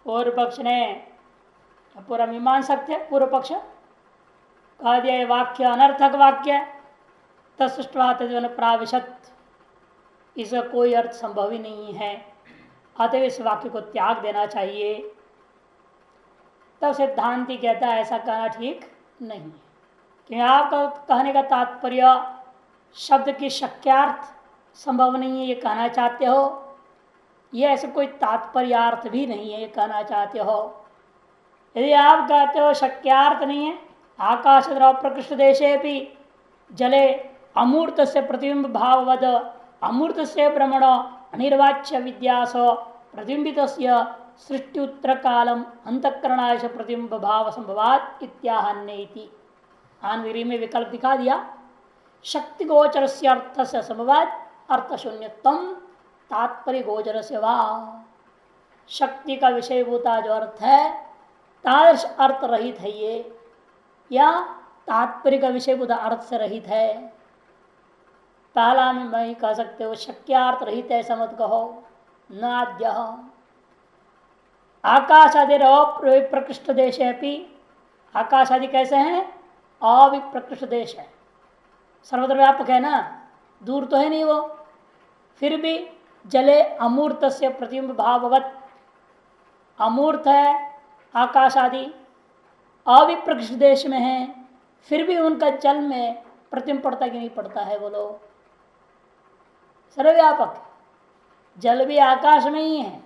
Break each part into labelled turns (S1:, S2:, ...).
S1: पूर्व पक्ष ने पूरा मीमांसक थे। पूर्व पक्ष कह दिया ये वाक्य अनर्थक वाक्य तत्सृष्टवा तद्वन प्राविशत, इसका कोई अर्थ संभव ही नहीं है, अतः इस वाक्य को त्याग देना चाहिए। तब सिद्धांति कहता है ऐसा कहना ठीक नहीं है, क्योंकि आपका कहने का तात्पर्य शब्द की शक्यार्थ संभव नहीं है ये कहना चाहते हो, ये ऐसे कोई तात्पर्यार्थ भी नहीं है ये कहना चाहते हो। यदि आप कहते हो शक्यार्थ नहीं है, आकाश प्रकृष्ट देशे भी जले अमूर्त से प्रतिबिंब भाववद अमूर्त से भ्रमण अनिर्वाच्य विद्यास प्रतिबिंबित सृष्टि उत्तर कालम अंतकरणाय प्रतिबिंब भाव संभवात इत्याहन्येति। आनगिरी में विकल्प दिखा दिया। शक्ति गोचर से अर्थ से संभवात अर्थ शून्यतम तात्पर्य गोचर से वा, शक्ति का विषयभूता जो अर्थ है तादृश अर्थ रहित है ये, या तात्पर्य का विषयभूता अर्थ से रहित है। पहला में मैं कह सकते हो शक्यार्थ रहित है, ऐसा मत कहो। नाद्य आकाश आदि अप्रकृष्ट देश है, आकाश आदि कैसे हैं? अविप्रकृष्ट देश है, सर्वत्र व्यापक है ना, दूर तो है नहीं वो। फिर भी जले अमूर्त से प्रतिबिंब भाववत, अमूर्त है आकाश आदि, अविप्रकृष्ट देश में है, फिर भी उनका जल में प्रतिबिंब पड़ता कि नहीं पड़ता है? बोलो, सर्वव्यापक जल भी आकाश में ही है।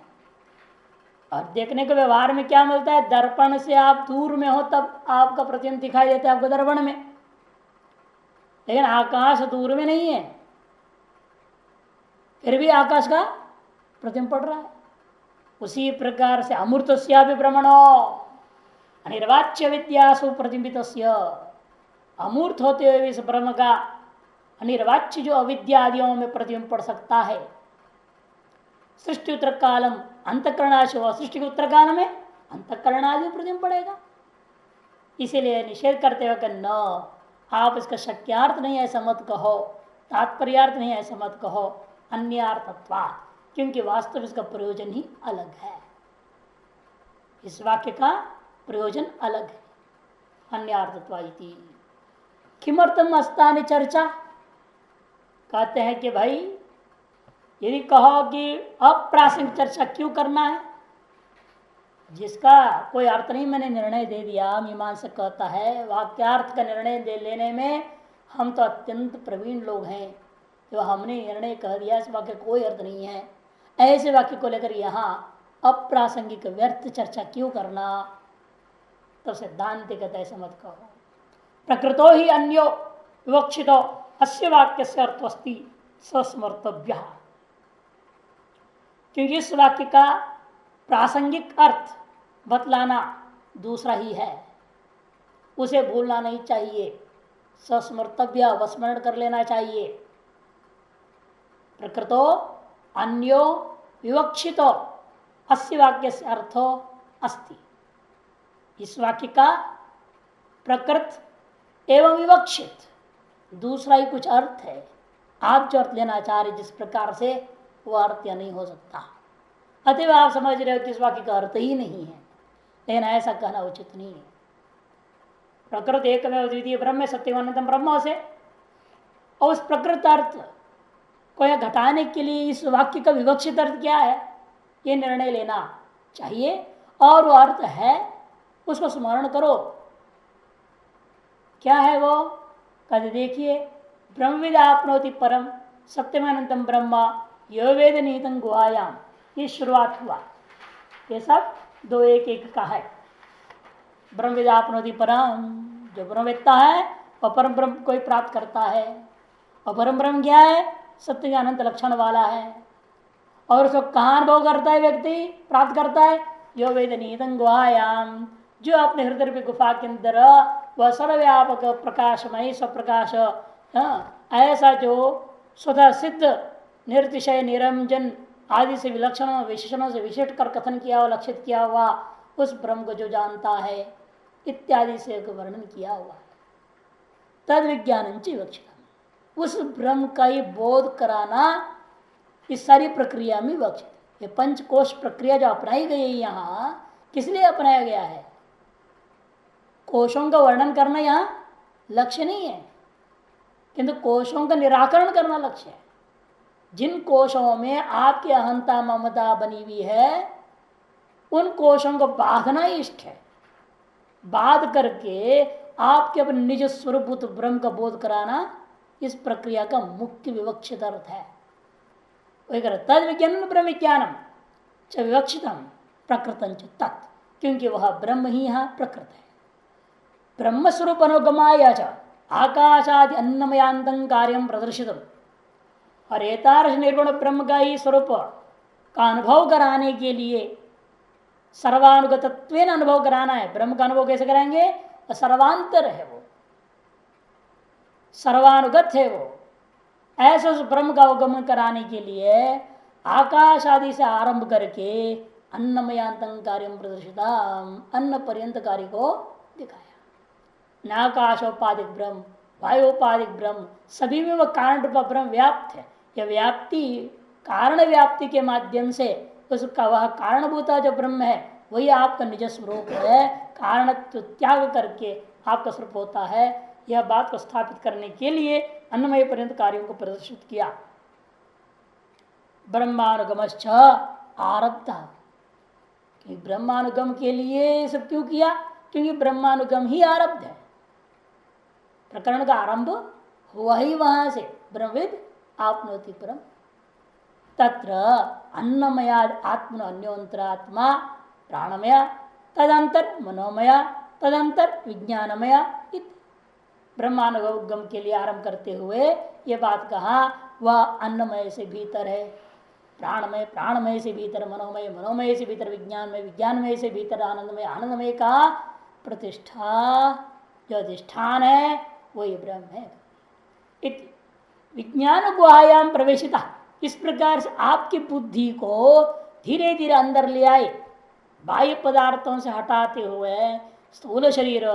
S1: और देखने के व्यवहार में क्या मिलता है? दर्पण से आप दूर में हो तब आपका प्रतिबिंब दिखाई देता है आपको दर्पण में, लेकिन आकाश दूर में नहीं है, फिर भी आकाश का प्रतिबिंब पड़ रहा है। उसी प्रकार से अमूर्तस्या भी भ्रमणो अनिर्वाच्य विद्यासु प्रतिबिंबित, अमूर्त होते हुए इस ब्रह्म का अनिर्वाच्य जो अविद्या आदियों में प्रतिबिंब पड़ सकता है। सृष्टि उत्तर कालम अंतकरणाश, सृष्टि के उत्तर काल में अंतकरण आदि प्रतिबिंब पड़ेगा। इसीलिए निषेध करते हुए कि न, आप इसका शक्यार्थ नहीं ऐसा मत कहो, तात्पर्यार्थ नहीं ऐसा मत कहो, अन्यार्थत्वा, क्योंकि वास्तव इसका प्रयोजन ही अलग है। इस वाक्य का प्रयोजन अलग है, अन्यार्थत्वा इति। किमर्थम अस्तानि चर्चा, कहते हैं कि भाई यदि कहो कि अप्रासंगिक चर्चा क्यों करना है, जिसका कोई अर्थ नहीं मैंने निर्णय दे दिया। मीमांसक कहता है वाक्यार्थ का निर्णय दे लेने में हम तो अत्यंत प्रवीण लोग हैं, जो हमने निर्णय कह दिया इस वाक्य कोई अर्थ नहीं है, ऐसे वाक्य को लेकर यहाँ अप्रासंगिक व्यर्थ चर्चा क्यों करना? तो सिद्धांत कहता है ऐसा मत कहो। प्रकृतो ही अन्यो विवक्षितो अस्य वाक्य से अर्थवस्ति सस्मर्तव्य, क्योंकि इस वाक्य का प्रासंगिक अर्थ बतलाना दूसरा ही है, उसे भूलना नहीं चाहिए, सस्मर्तव्य वस्मरण कर लेना चाहिए। प्रकृतो अन्यो विवक्षितो अस्य वाक्य से अर्थो अस्ति, इस वाक्य का प्रकृत एवं विवक्षित दूसरा ही कुछ अर्थ है। आप जो अर्थ लेना चाह रहे जिस प्रकार से, वह अर्थ या नहीं हो सकता। अतएव आप समझ रहे हो कि इस वाक्य का अर्थ ही नहीं है, लेकिन ऐसा कहना उचित नहीं है। प्रकृत एकमेव द्वितीय ब्रह्म सत्यवानंदम ब्रह्म से, और उस प्रकृत अर्थ को घटाने के लिए इस वाक्य का विवक्षित अर्थ क्या है, ये निर्णय लेना चाहिए। और वो अर्थ है उसको स्मरण करो। क्या है वो? कहते देखिए, ब्रह्मविद आपनोति परम सत्यमानंदम ब्रह्म यो वेद निहितं गुहायाम, ये शुरुआत हुआ। ये सब दो एक एक का है। ब्रह्मविद आपनोति परम, जो ब्रह्मवेत्ता है वह परम ब्रह्म को ही प्राप्त करता है। और परम ब्रह्म क्या है? सत्य अनंत लक्षण वाला है। और उसको कहाँ अनुभव करता है व्यक्ति, प्राप्त करता है? यो वेद निहितं गुहायाम, जो अपने हृदय की गुफा के अंदर वह सर्वव्यापक प्रकाशमय स्वप्रकाश, ऐसा जो स्वतः सिद्ध निर्तिशय निरंजन आदि से विलक्षण विशेषणों से विशिष्ट कर कथन किया हुआ, लक्षित किया हुआ उस ब्रह्म को जो जानता है इत्यादि से वर्णन किया हुआ है। तद विज्ञान विवक्षित, उस ब्रह्म का ही बोध कराना इस सारी प्रक्रिया में विवक्षित। ये पंचकोश प्रक्रिया जो अपनाई गई है यहाँ, किस लिए अपनाया गया है? कोशों का वर्णन करना यहाँ लक्ष्य नहीं है, किंतु कोशों का निराकरण करना लक्ष्य है। जिन कोशों में आपकी अहंता ममता बनी हुई है उन कोशों को बांधना ही इष्ट है। बांध करके आपके अपने निज स्वरूप ब्रह्म का बोध कराना इस प्रक्रिया का मुख्य विवक्षित अर्थ है। तद विज्ञान ब्रह्म विज्ञानम च विवक्षितम प्रकृतंच तत्, क्योंकि वह ब्रह्म ही यहाँ प्रकृत है। ब्रह्म स्वरूप अनुगमाय च आकाशादि अन्नमयांतं कार्यम प्रदर्शितम, और एतादृश निर्गुण ब्रह्म का ही स्वरूप का अनुभव कराने के लिए सर्वानुगतत्व अनुभव कराना है। ब्रह्म का अनुभव कैसे कराएंगे? सर्वांतर है, वो सर्वानुगत है। वो ऐसे उस ब्रह्म का अवगमन कराने के लिए आकाश आदि से आरंभ करके अन्नमयांतं कार्यम प्रदर्शिता, अन्न पर्यंत कार्य को दिखाया। नाकाशोपाधिक ब्रह्म, वायुपाधिक ब्रह्म, सभी में वह कारण रूप ब्रह्म व्याप्त है। यह व्याप्ति कारण व्याप्ति के माध्यम से उसका वह कारणभूता जो ब्रह्म है वही आपका निज स्वरूप है। कारण त्याग करके आपका स्वरूप होता है। यह बात को स्थापित करने के लिए अन्नमय पर्यंत कार्यों को प्रदर्शित किया। ब्रह्मानुगमश्च आरब्ध, ब्रह्मानुगम के लिए सब क्यों किया? क्योंकि ब्रह्मानुगम ही आरब्ध है। प्रकरण का आरंभ हुआ ही वहां से, ब्रह्मविद आपनोति परम। तत्र अन्नमया आत्मन अन्योन्तरात्मा प्राणमय, तदंतर मनोमय, तदंतर विज्ञानमय। ब्रह्मानुगम के लिए आरंभ करते हुए ये बात कहा, वह अन्नमय से भीतर है, प्राणमय प्राणमय से भीतर मनोमय, मनोमय से भीतर विज्ञानमय, विज्ञानमय से भीतर आनंदमय, आनंदमय का प्रतिष्ठा जो अधिष्ठान है वही ब्रह्म है। विज्ञान गुहायाम प्रवेशिता, इस प्रकार से आपकी बुद्धि को धीरे धीरे अंदर ले आए, बाह्य पदार्थों से हटाते हुए स्थूल शरीर,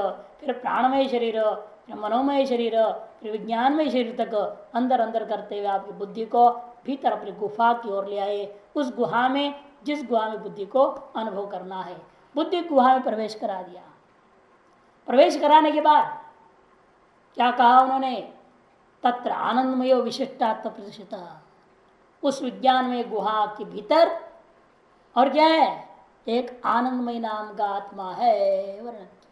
S1: फिर प्राणमय शरीर, फिर मनोमय शरीर, फिर विज्ञानमय शरीर तक अंदर अंदर करते हुए आपकी बुद्धि को भीतर अपनी गुफा की ओर ले आए। उस गुहा में, जिस गुहा में बुद्धि को अनुभव करना है, बुद्धि गुहा में प्रवेश करा दिया। प्रवेश कराने के बाद क्या कहा उन्होंने? तत्र आनंदमय विशिष्टात्म प्रतिष्ठित, उस विज्ञान में गुहा के भीतर और क्या है? एक आनंदमय नाम का आत्मा है वर्णन किया।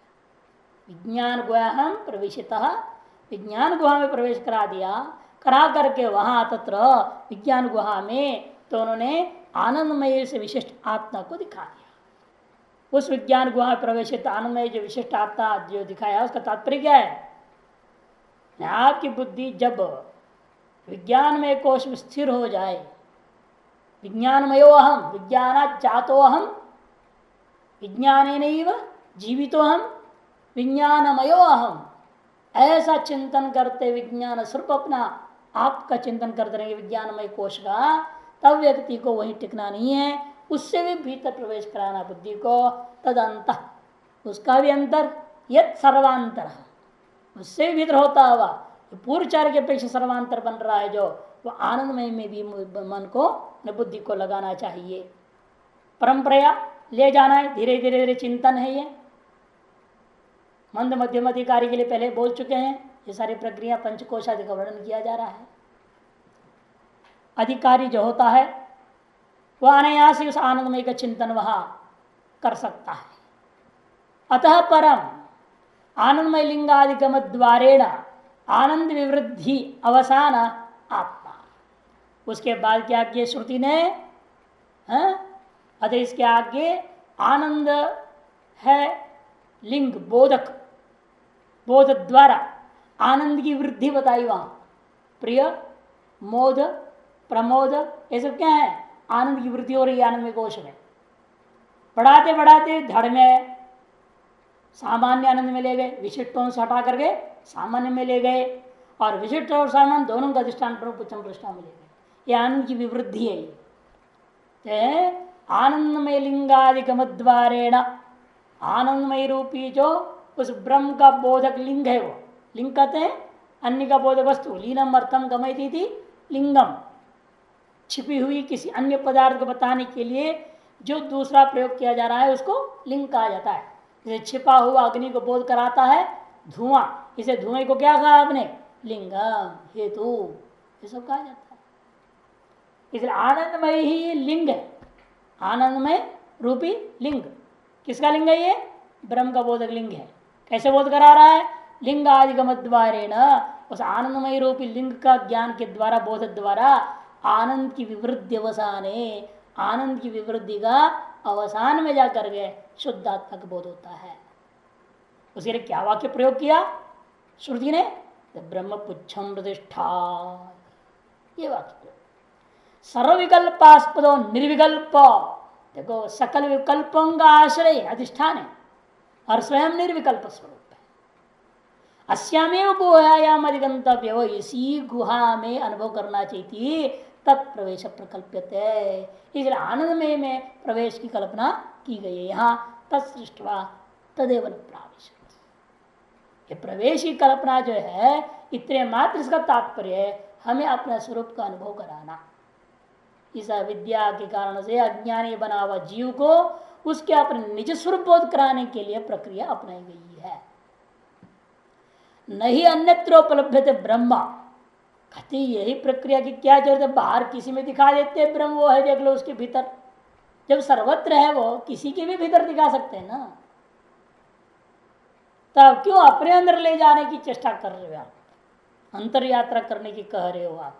S1: विज्ञान गुहाम प्रवेशित, विज्ञान गुहा में प्रवेश करा दिया। करा करके वहां तत्र विज्ञान गुहा में तो उन्होंने आनंदमय से विशिष्ट आत्मा को दिखा दिया। उस विज्ञान गुहा में प्रवेशित आनंदमय जो विशिष्ट आत्मा जो दिखाया, उसका तात्पर्य क्या है? आपकी बुद्धि जब विज्ञान में कोश में स्थिर हो जाए, विज्ञानमयो अहम विज्ञानात् जातो अहम विज्ञानेनैव जीवितो अहम विज्ञानमयो अहम, ऐसा चिंतन करते विज्ञान स्वरूप अपना आपका चिंतन करते रहेंगे विज्ञानमय कोश का, तब व्यक्ति को वही टिकना नहीं है, उससे भी भीतर प्रवेश कराना बुद्धि को। तदंत, उसका भी अंतर, यत सर्वांतर, उससे भी भीतर होता हुआ पूर्व चार के अपेक्षा सर्वांतर बन रहा है, जो वह आनंदमय में भी मन को, बुद्धि को लगाना चाहिए। परंपरा ले जाना है, धीरे धीरे धीरे चिंतन है। ये मंद मध्यम अधिकारी के लिए पहले बोल चुके हैं। ये सारी प्रक्रिया पंचकोश आदि का वर्णन किया जा रहा है। अधिकारी जो होता है वह अनायास ही उस आनंदमय का चिंतन वहां कर सकता है। अतः परम आनंदमय लिंगादिगम द्वारेण आनंद विवृद्धि अवसान आत्मा। उसके बाद क्या किया श्रुति ने? अतः इसके आगे आनंद है लिंग बोधक, बोध द्वारा आनंद की वृद्धि बताई। वहां प्रिय, मोद, प्रमोद, ये सब क्या है? आनंद की वृद्धि हो रही है आनंद में कोश में। बढ़ाते बढ़ाते धड़ में सामान्य आनंद में ले गए, विशिष्टों से हटा करके सामान्य में ले गए, और विशिष्ट और सामान्य दोनों का अधिष्ठान पुच्छम प्रतिष्ठा में ले गए। ये आनंद की विवृद्धि है। ये आनंदमय लिंगादिगम द्वारेण, आनंदमय रूपी जो उस ब्रह्म का बोधक लिंग है, वो लिंग कहते हैं अन्य का बोधक वस्तु। लीनम अर्थम गमयती थी लिंगम, छिपी हुई किसी अन्य पदार्थ को बताने के लिए जो दूसरा प्रयोग किया जा रहा है उसको लिंग कहा जाता है। जैसे छिपा हुआ अग्नि को बोध कराता है धुआं, इसे धुएं को क्या कहा आपने? लिंगम, हेतु, ये सब कहा जाता है। इसलिए आनंदमय ही ये लिंग है, आनंदमय रूपी लिंग। किसका लिंग है ये? ब्रह्म का बोधक लिंग है। कैसे बोध करा रहा है? लिंग आदिगम द्वारेण, उस आनंदमय रूपी लिंग का ज्ञान के द्वारा, बोध द्वारा आनंद की विवृद्धि अवसाने, आनंद की विवृद्धि का अवसान में जाकर के शुद्धात्मा का बोध होता है। उसके लिए क्या वाक्य प्रयोग किया श्रुति ने? ब्रह्म पुच्छम प्रतिष्ठा, ये वाक्य। सर्वविकल्पास्पदो निर्विकल्प, देखो सकल विकल्पों का आश्रय अधिष्ठान है और स्वयं निर्विकल्प स्वरूप है। अस्यामेव गुहायाम अधिगंतव्य, वो इसी गुहा में अनुभव करना चाहिए, तत्प्रवेश प्रकल्प्यते, इसलिए आनंदमय में प्रवेश की कल्पना की गई है। यहाँ तत्सृष्टवा तदेव प्रावेश, ये प्रवेश की कल्पना जो है इतने मात्र इसका तात्पर्य है हमें अपने स्वरूप का अनुभव कराना। इस अविद्या के कारण से अज्ञानी बना हुआ जीव को उसके अपने निज स्वरूप बोध कराने के लिए प्रक्रिया अपनाई गई है। नहीं अन्यत्र उपलब्ध ब्रह्म, कहते यही प्रक्रिया की क्या जरूरत है? बाहर किसी में दिखा देते ब्रह्म वो है, देख लो उसके भीतर, जब सर्वत्र है वो किसी के भी भीतर दिखा सकते हैं ना, तब क्यों अपने अंदर ले जाने की चेष्टा कर रहे हो आप, अंतर यात्रा करने की कह रहे हो आप?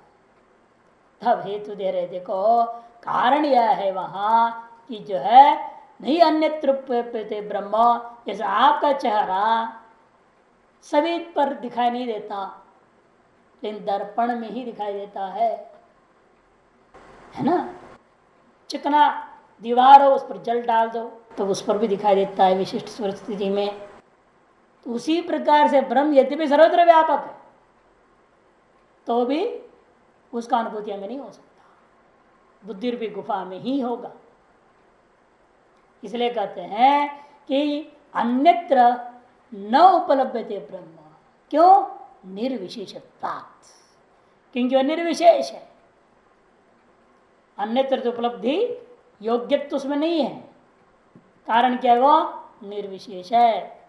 S1: तब हेतु दे रहे, देखो कारण यह है वहां कि जो है नहीं अन्यत्र ब्रह्म, जैसे आपका चेहरा सभी पर दिखाई नहीं देता लेकिन दर्पण में ही दिखाई देता है ना। चिकना दीवार हो, उस पर जल डाल दो तो उस पर भी दिखाई देता है विशिष्ट स्थिति में। तो उसी प्रकार से ब्रह्म यद्यपि सर्वत्र व्यापक है तो भी उसका अनुभूति हमें नहीं हो सकता, बुद्धि रूपी गुफा में ही होगा। इसलिए कहते हैं कि अन्यत्र न उपलब्धते ब्रह्म, क्यों? निर्विशेषता, क्योंकि वह निर्विशेष है। अन्यत्र तो उपलब्धि योग्यत्व उसमें नहीं है, कारण क्या है? वो निर्विशेष है।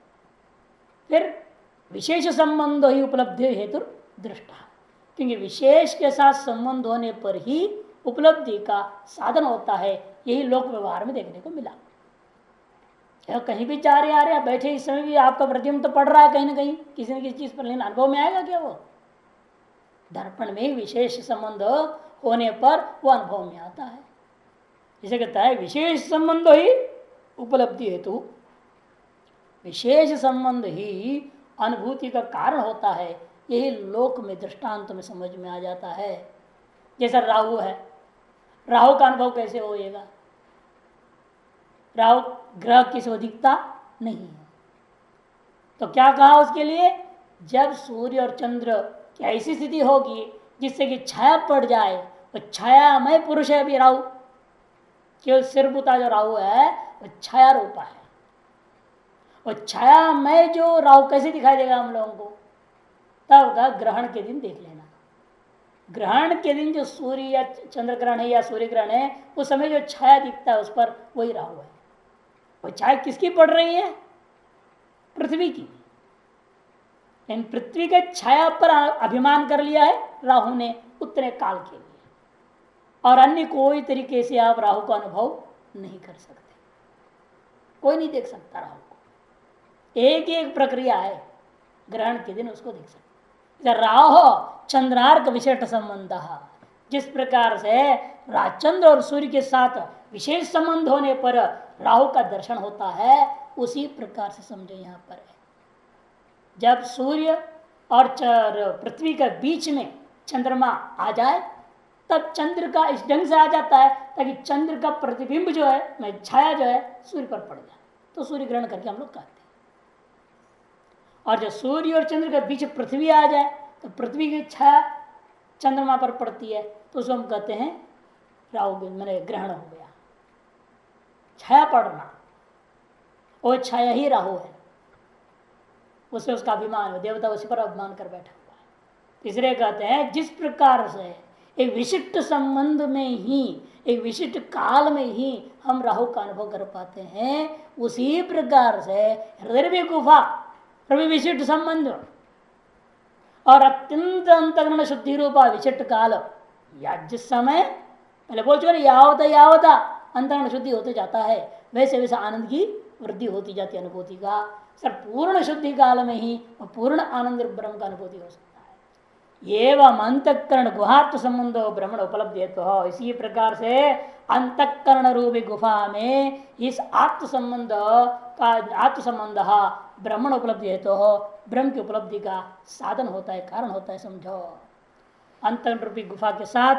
S1: फिर विशेष संबंध ही उपलब्धि हेतु दृष्टा, क्योंकि विशेष के साथ संबंध होने पर ही उपलब्धि का साधन होता है। यही लोक व्यवहार में देखने को मिला। कहीं भी जा रहे आ रहे बैठे इस समय भी आपका प्रतिबिंब तो पड़ रहा है कहीं ना कहीं किसी न किसी चीज पर, लेकिन अनुभव में आएगा क्या? वो दर्पण में विशेष संबंध होने पर वो अनुभव में आता है। इसे कहता है विशेष संबंध ही उपलब्धि हेतु, विशेष संबंध ही अनुभूति का कारण होता है। यही लोक में दृष्टांत में समझ में आ जाता है। जैसा राहु है, राहु का अनुभव कैसे होएगा? राहु ग्रह किसी को दिखता नहीं है, तो क्या कहा उसके लिए? जब सूर्य और चंद्र की ऐसी स्थिति होगी जिससे कि छाया पड़ जाए, वो छायामय पुरुष है अभी राहु, केवल सिरबुता जो राहु है वो छाया रूपा है। और छायामय जो राहु कैसे दिखाई देगा हम लोगों को? तब का ग्रहण के दिन देख लेना। ग्रहण के दिन जो सूर्य या चंद्र ग्रहण है या सूर्य ग्रहण है, उस समय जो छाया दिखता है उस पर वही राहु है। वो छाया किसकी पड़ रही है? पृथ्वी की। इन पृथ्वी के छाया पर अभिमान कर लिया है राहु ने उतने काल के लिए, और अन्य कोई तरीके से आप राहु का अनुभव नहीं कर सकते। कोई नहीं देख सकता राहु को, एक ही एक प्रक्रिया है, ग्रहण के दिन उसको देख सकते। राहु चंद्रार्क विशिष्ट संबंध, जिस प्रकार से चंद्र और सूर्य के साथ विशेष संबंध होने पर राहु का दर्शन होता है, उसी प्रकार से समझो यहां पर है। जब सूर्य और पृथ्वी के बीच में चंद्रमा आ जाए तब चंद्र का इस ढंग से आ जाता है ताकि चंद्र का प्रतिबिंब जो है, छाया जो है सूर्य पर पड़ जाए, तो सूर्य ग्रहण करके हम लोग कहते हैं। और जब सूर्य और चंद्र के बीच पृथ्वी आ जाए तो पृथ्वी की छाया चंद्रमा पर पड़ती है, तो उसको हम कहते हैं राहु मैंने ग्रहण हो गया। छाया पड़ना, वो छाया ही राहु है, उससे उसका अभिमान है, देवता उसी पर अभिमान कर बैठा हुआ है। तीसरे कहते हैं जिस प्रकार से एक विशिष्ट संबंध में ही, एक विशिष्ट काल में ही हम राहु का अनुभव कर पाते हैं। उसी प्रकार से हृदय भी गुफा भी विशिष्ट संबंध और अत्यंत अंतर्गण शुद्धि रूपा विशिष्ट काल, या जिस समय पहले बोल चुके यावता यावता अंतर्गण शुद्धि होते जाता है, वैसे वैसे आनंद की वृद्धि होती जाती है अनुभूति का। सर पूर्ण शुद्धि काल में ही पूर्ण आनंद ब्रह्म का अनुभूति हो सकता है। एवं अंतकरण गुहात्म संबंधो ब्रह्मण उपलब्धि तो इसी प्रकार से अंतकरण रूपी गुफा में इस आत्म संबंध का आत्म संबंध ब्रह्मण उपलब्धि है तो ब्रह्म की उपलब्धि का साधन होता है, कारण होता है। समझो, अंतकरण रूपी गुफा के साथ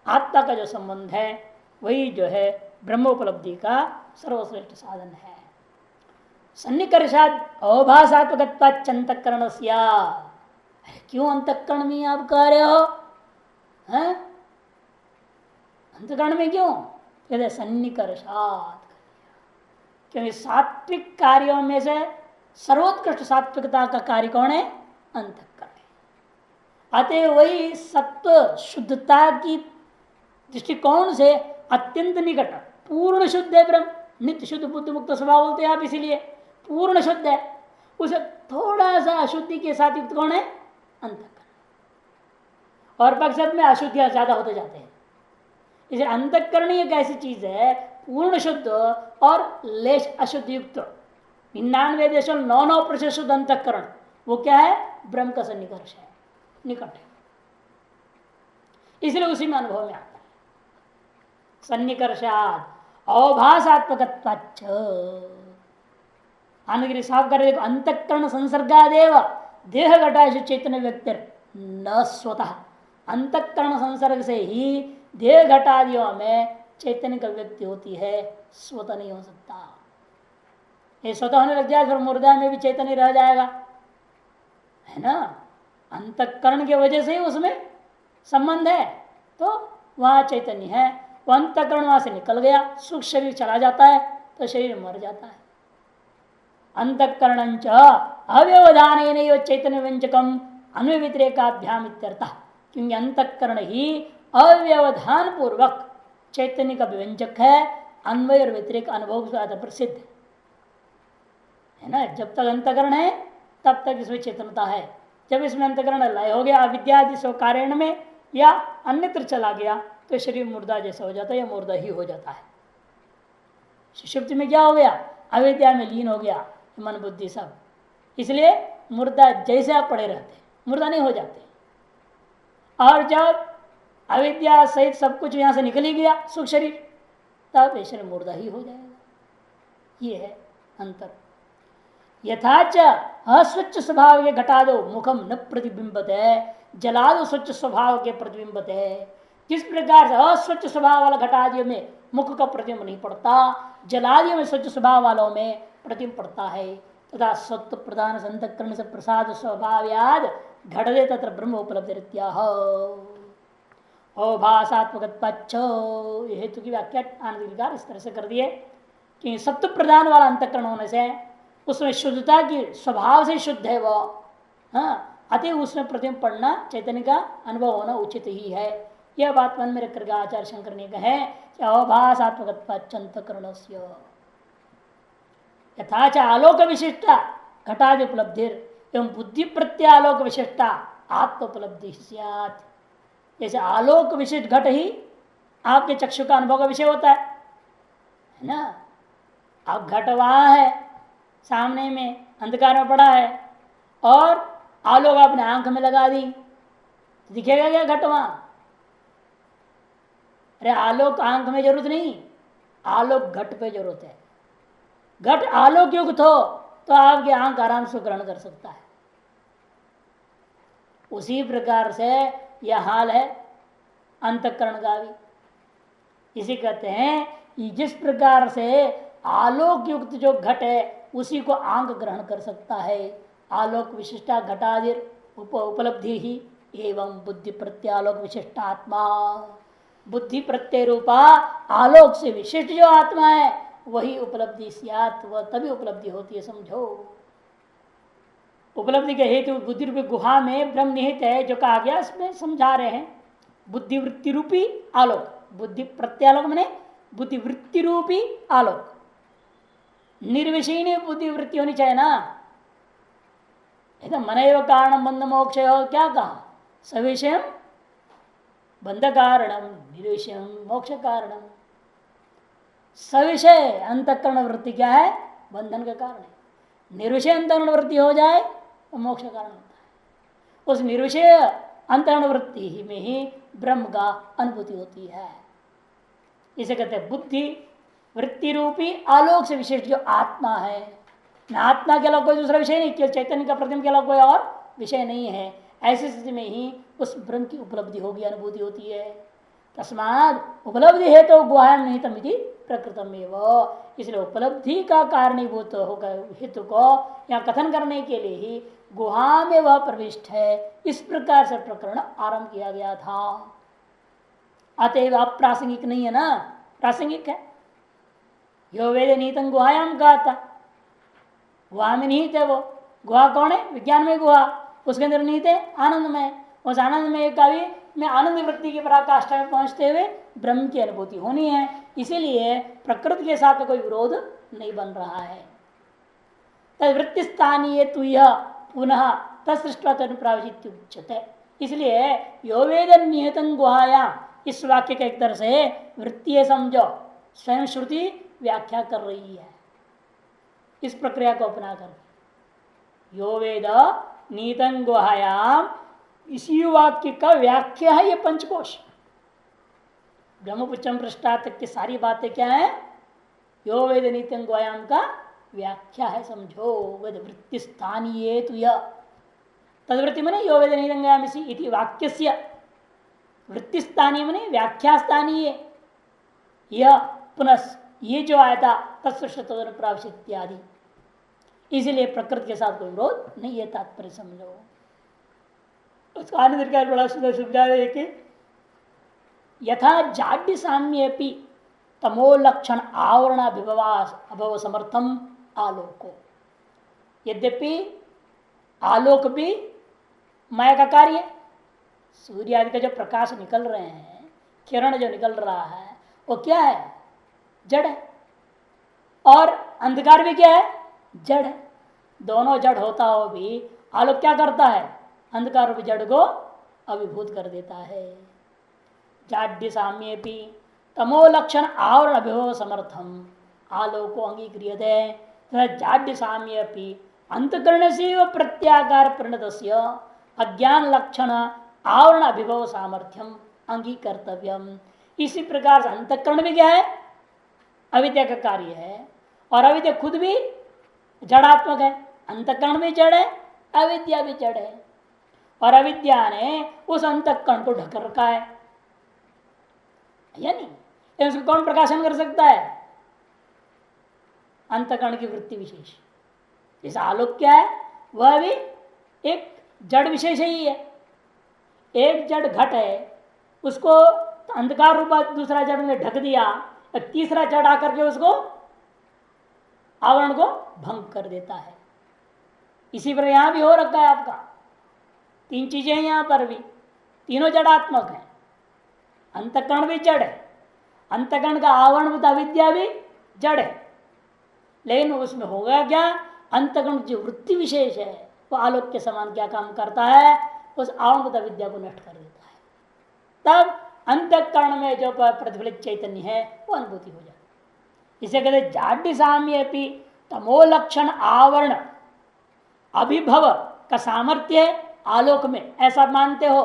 S1: आत्मा का जो संबंध है वही जो है ब्रह्म उपलब्धि का सर्वश्रेष्ठ साधन है। सन्निकर्षाद अवभाषात्मकत्वाचंतकरण, क्यों अंतकरण में आप कह रहे हो? अंतकरण में क्यों कहते? सन्निकर्षात, क्योंकि सात्विक कार्यों में से सर्वोत्कृष्ट सात्विकता का कार्य कौन है? अंतकरण। अतः वही सत्व शुद्धता की दृष्टिकोण से अत्यंत निकट पूर्ण शुद्ध है ब्रह्म, नित्य शुद्ध बुद्ध मुक्त स्वभाव बोलते हैं आप, इसीलिए पूर्ण शुद्ध है। उसे थोड़ा सा अशुद्धि के साथ युक्त कौन है? अंतकरण। और पक्षत में अशुद्धियां ज्यादा होते जाते हैं। इसे अंतकरण एक ऐसी चीज है पूर्ण शुद्ध और लेश अशुद्ध युक्त 99.99% शुद्ध अंतकरण, वो क्या है? ब्रह्म का सन्निकर्ष है, निकट है, इसलिए उसी में अनुभव में आता है। सन्निकर्षात अवभाषात्मक आनगिरी साफ कर देखो, अंतकरण संसर्गादेव देह घटाश चैतन्य व्यक्ति न स्वतः, अंतकरण संसर्ग से ही देह घटादियों में चैतन्य का व्यक्ति होती है, स्वतः नहीं हो सकता। ये स्वतः होने लग जाए फिर मुर्दा में भी चैतन्य रह जाएगा, है ना। अंतकरण की वजह से ही उसमें संबंध है, तो वहां चैतन्य है। वो अंतकरण वहां से निकल गया, सुख शरीर चला जाता है तो शरीर मर जाता है। अंतकरण अव्यवधान चैतन्य व्यंजकम अन्वय व्यतिरेकाभ्याम इत्यर्थ, क्योंकि अंतकरण ही अव्यवधान पूर्वक चैतन्य का व्यंजक है, अन्वय और व्यतिरेक अनुभव से प्रसिद्ध है ना। जब तक अंतकरण है तब तक इसमें चेतनता है, जब इसमें अंतकरण लय हो गया अविद्यादि स्व कारण में या अन्यत्र चला गया तो शरीर मुर्दा जैसा हो जाता है, या मुर्दा ही हो जाता है। सुषुप्ति में क्या हो गया? अविद्या में लीन हो गया मन बुद्धि सब, इसलिए मुर्दा जैसे आप पड़े रहते, मुर्दा नहीं हो जाते। और जब अविद्या सहित सब कुछ यहां से निकल ही गया सुख शरीर, तब ये शरीर मुर्दा ही हो जाएगा। ये है अंतर। यथाच अस्वच्छ स्वभाव के घटा दो मुखम न प्रतिबिंबत है, जला दो स्वच्छ स्वभाव के प्रतिबिंबत है। किस प्रकार से अस्वच्छ स्वभाव वाला घटादियों में मुख का प्रतिबिंब नहीं पड़ता, जलादियों में स्वच्छ स्वभाव वालों में प्रतिबिंब पड़ता है, तथा सत्व प्रधान संतकरण से प्रसाद स्वभाव याद घट दे तत्र ब्रह्म उपलब्धि अभाषात्मक हेतु की व्याख्या आनंद इस तरह से कर दिए कि सत्व प्रधान वाला अंतकरण होने से उसमें शुद्धता की स्वभाव से शुद्ध है वो, हाँ, अतः उसमें प्रतिबिंब पड़ना चैतन्य का अनुभव होना उचित ही है। यह बात मन में रखकर आचार्य शंकर ने कहे कि अभाषात्मक यथाच आलोक विशिष्टा घटादि उपलब्धि एवं बुद्धि प्रत्यालोक विशिष्टा आत्म उपलब्धि स्यात्। जैसे आलोक विशिष्ट घट ही आपके चक्षु का अनुभव का विषय होता है ना। अब घट वहां है सामने में, अंधकार में पड़ा है, और आलोक आपने आंख में लगा दी, दिखेगा क्या घट वहां? अरे आलोक आंख में जरूरत नहीं, आलोक घट पे जरूरत है। घट आलोक युक्त हो तो आपकी आंख आराम से ग्रहण कर सकता है। उसी प्रकार से यह हाल है अंतःकरण का भी। इसी कहते हैं कि जिस प्रकार से आलोक युक्त जो घट है उसी को आंख ग्रहण कर सकता है, आलोक विशिष्टा घटादिर उपलब्धि ही एवं बुद्धि प्रत्यालोक विशिष्टात्मा, बुद्धि प्रत्यय रूपा आलोक से विशिष्ट जो आत्मा है वही उपलब्धि सियात, वह तभी उपलब्धि होती है। समझो, उपलब्धि के हेतु बुद्धि रूपी गुहा में ब्रह्म निहित है जो कहा गया, इसमें समझा रहे हैं बुद्धिवृत्ति रूपी आलोक, बुद्धि प्रत्यालोक मैंने बुद्धिवृत्ति रूपी आलोक, निर्विषयी बुद्धिवृत्ति होनी चाहिए ना। मन एव कारण बंध मोक्ष क्या कहा, सविषय बंध कारणम निर्विषय मोक्ष कारणम। सविषय अंतःकरण वृत्ति क्या है, बंधन का कारण है। निर्विषय अंतःकरण वृत्ति हो जाए तो मोक्ष का कारण होता है। उस निर्विषय अंतःकरण वृत्ति में ही ब्रह्म का अनुभूति होती है। इसे कहते हैं बुद्धि वृत्ति रूपी आलोक से विशेष जो आत्मा है, न आत्मा के अलावा कोई दूसरा विषय नहीं, केवल चैतन्य का प्रतिबिंब के अलावा कोई और विषय नहीं है। ऐसी स्थिति में ही उस ब्रह्म की उपलब्धि होगी, अनुभूति होती है। तस्मात् उपलब्धि है तो गुहायम नहीं तमिति प्रकृतम एवं। इसलिए उपलब्धि का कारणीभूत होकर हेतु को यहाँ कथन करने के लिए ही गुहा में वह प्रविष्ट है। इस प्रकार से प्रकरण आरंभ किया गया था। अतएव अप्रासंगिक नहीं है ना, प्रासंगिक है। यो वेद नीतम गुहायाम कहा था, गुहा में निहित है। वो गुहा कौन है, विज्ञान में गुहा, उसके अंदर निहित है आनंद में। उस आनंद में का भी में आनंद वृत्ति की पराकाष्ठा में पहुंचते हुए ब्रह्म की अनुभूति होनी है। इसीलिए प्रकृति के साथ कोई विरोध नहीं बन रहा है। तद वृत्ति स्थानीय तुय पुनः तत्सृष्टा तनुप्रावचित उच्यते। इसलिए यो वेद नियतं गुहाया, इस वाक्य के एक तरह से वृत्ति समझो, स्वयं श्रुति व्याख्या कर रही है। इस प्रक्रिया को अपना कर यो वेद नीतं गुहायाम, इसी वाक्य का व्याख्या है ये पंचकोश। ब्रह्मपुच्छम पृष्ठा तक की सारी बातें क्या है, यो वेद नीतं गुहायाम का व्याख्या है, समझो। वेद वृत्ति स्थानीय तुय, तदवृत्ति मने यो वेद नीतं गुहायाम इति वाक्यस्य वृत्ति स्थानीय मने व्याख्या स्थानीय, यह पुनः ये जो आया था तत्सृष्ट इत्यादि। इसलिए प्रकृति के साथ कोई विरोध नहीं है, तात्पर्य समझो। उसका आनंद बड़ा सुंदर समझा है कि यथा जाड्य साम्यपि तमो लक्षण आवरण अभव समर्थम आलोको। यद्यपि आलोक भी माया का कार्य है। सूर्य आदि का जो प्रकाश निकल रहे हैं, किरण जो निकल रहा है, वो क्या है, जड़ है। और अंधकार भी क्या है, जड़ है। दोनों जड़ होता हो भी आलोक क्या करता है, अंधकार रूपी जड़ को अभिभूत कर देता है। जाड्य साम्येपि तमो लक्षण आवरण अभिभव समर्थम आलोको अंगीक्रियते। जाड्य साम्येपि अंतकरण से प्रत्याकार परिणतस्य अज्ञान लक्षण आवरण अभिभव सामर्थ्यम अंगीकर्तव्यम। इसी प्रकार से अंतकरण भी क्या है, अविद्या का कार्य है, और अविद्या खुद भी जड़ात्मक है। अंतकरण भी जड़ है, अविद्या भी जड़ है, और अविद्या ने उस अंतकरण को ढक रखा है, या नहीं। उसको कौन प्रकाशन कर सकता है, अंतकरण की वृत्ति विशेष। जैसा आलोक क्या है, वह भी एक जड़ विशेष ही है। एक जड़ घट है, उसको अंधकार रूपा दूसरा जड़ ने ढक दिया, तीसरा जड़ आकर के उसको आवरण को भंग कर देता है। इसी पर यहां भी हो रखा है आपका। तीन चीजें यहां पर भी, तीनों जड़ात्मक है। अंतकरण भी जड़ है, अंतकरण का आवरण अविद्या भी जड़ है, लेकिन उसमें होगा क्या, अंतकरण जो वृत्ति विशेष है वो आलोक के समान क्या काम करता है, उस आवरण विद्या को नष्ट कर देता है। तब अंतकरण में जो प्रतिफलित चैतन्य है वो अनुभूति हो जाती है। इसे कहते जाड्य साम्येपि तमो लक्षण आवरण अभिभव का सामर्थ्य आलोक में, ऐसा मानते हो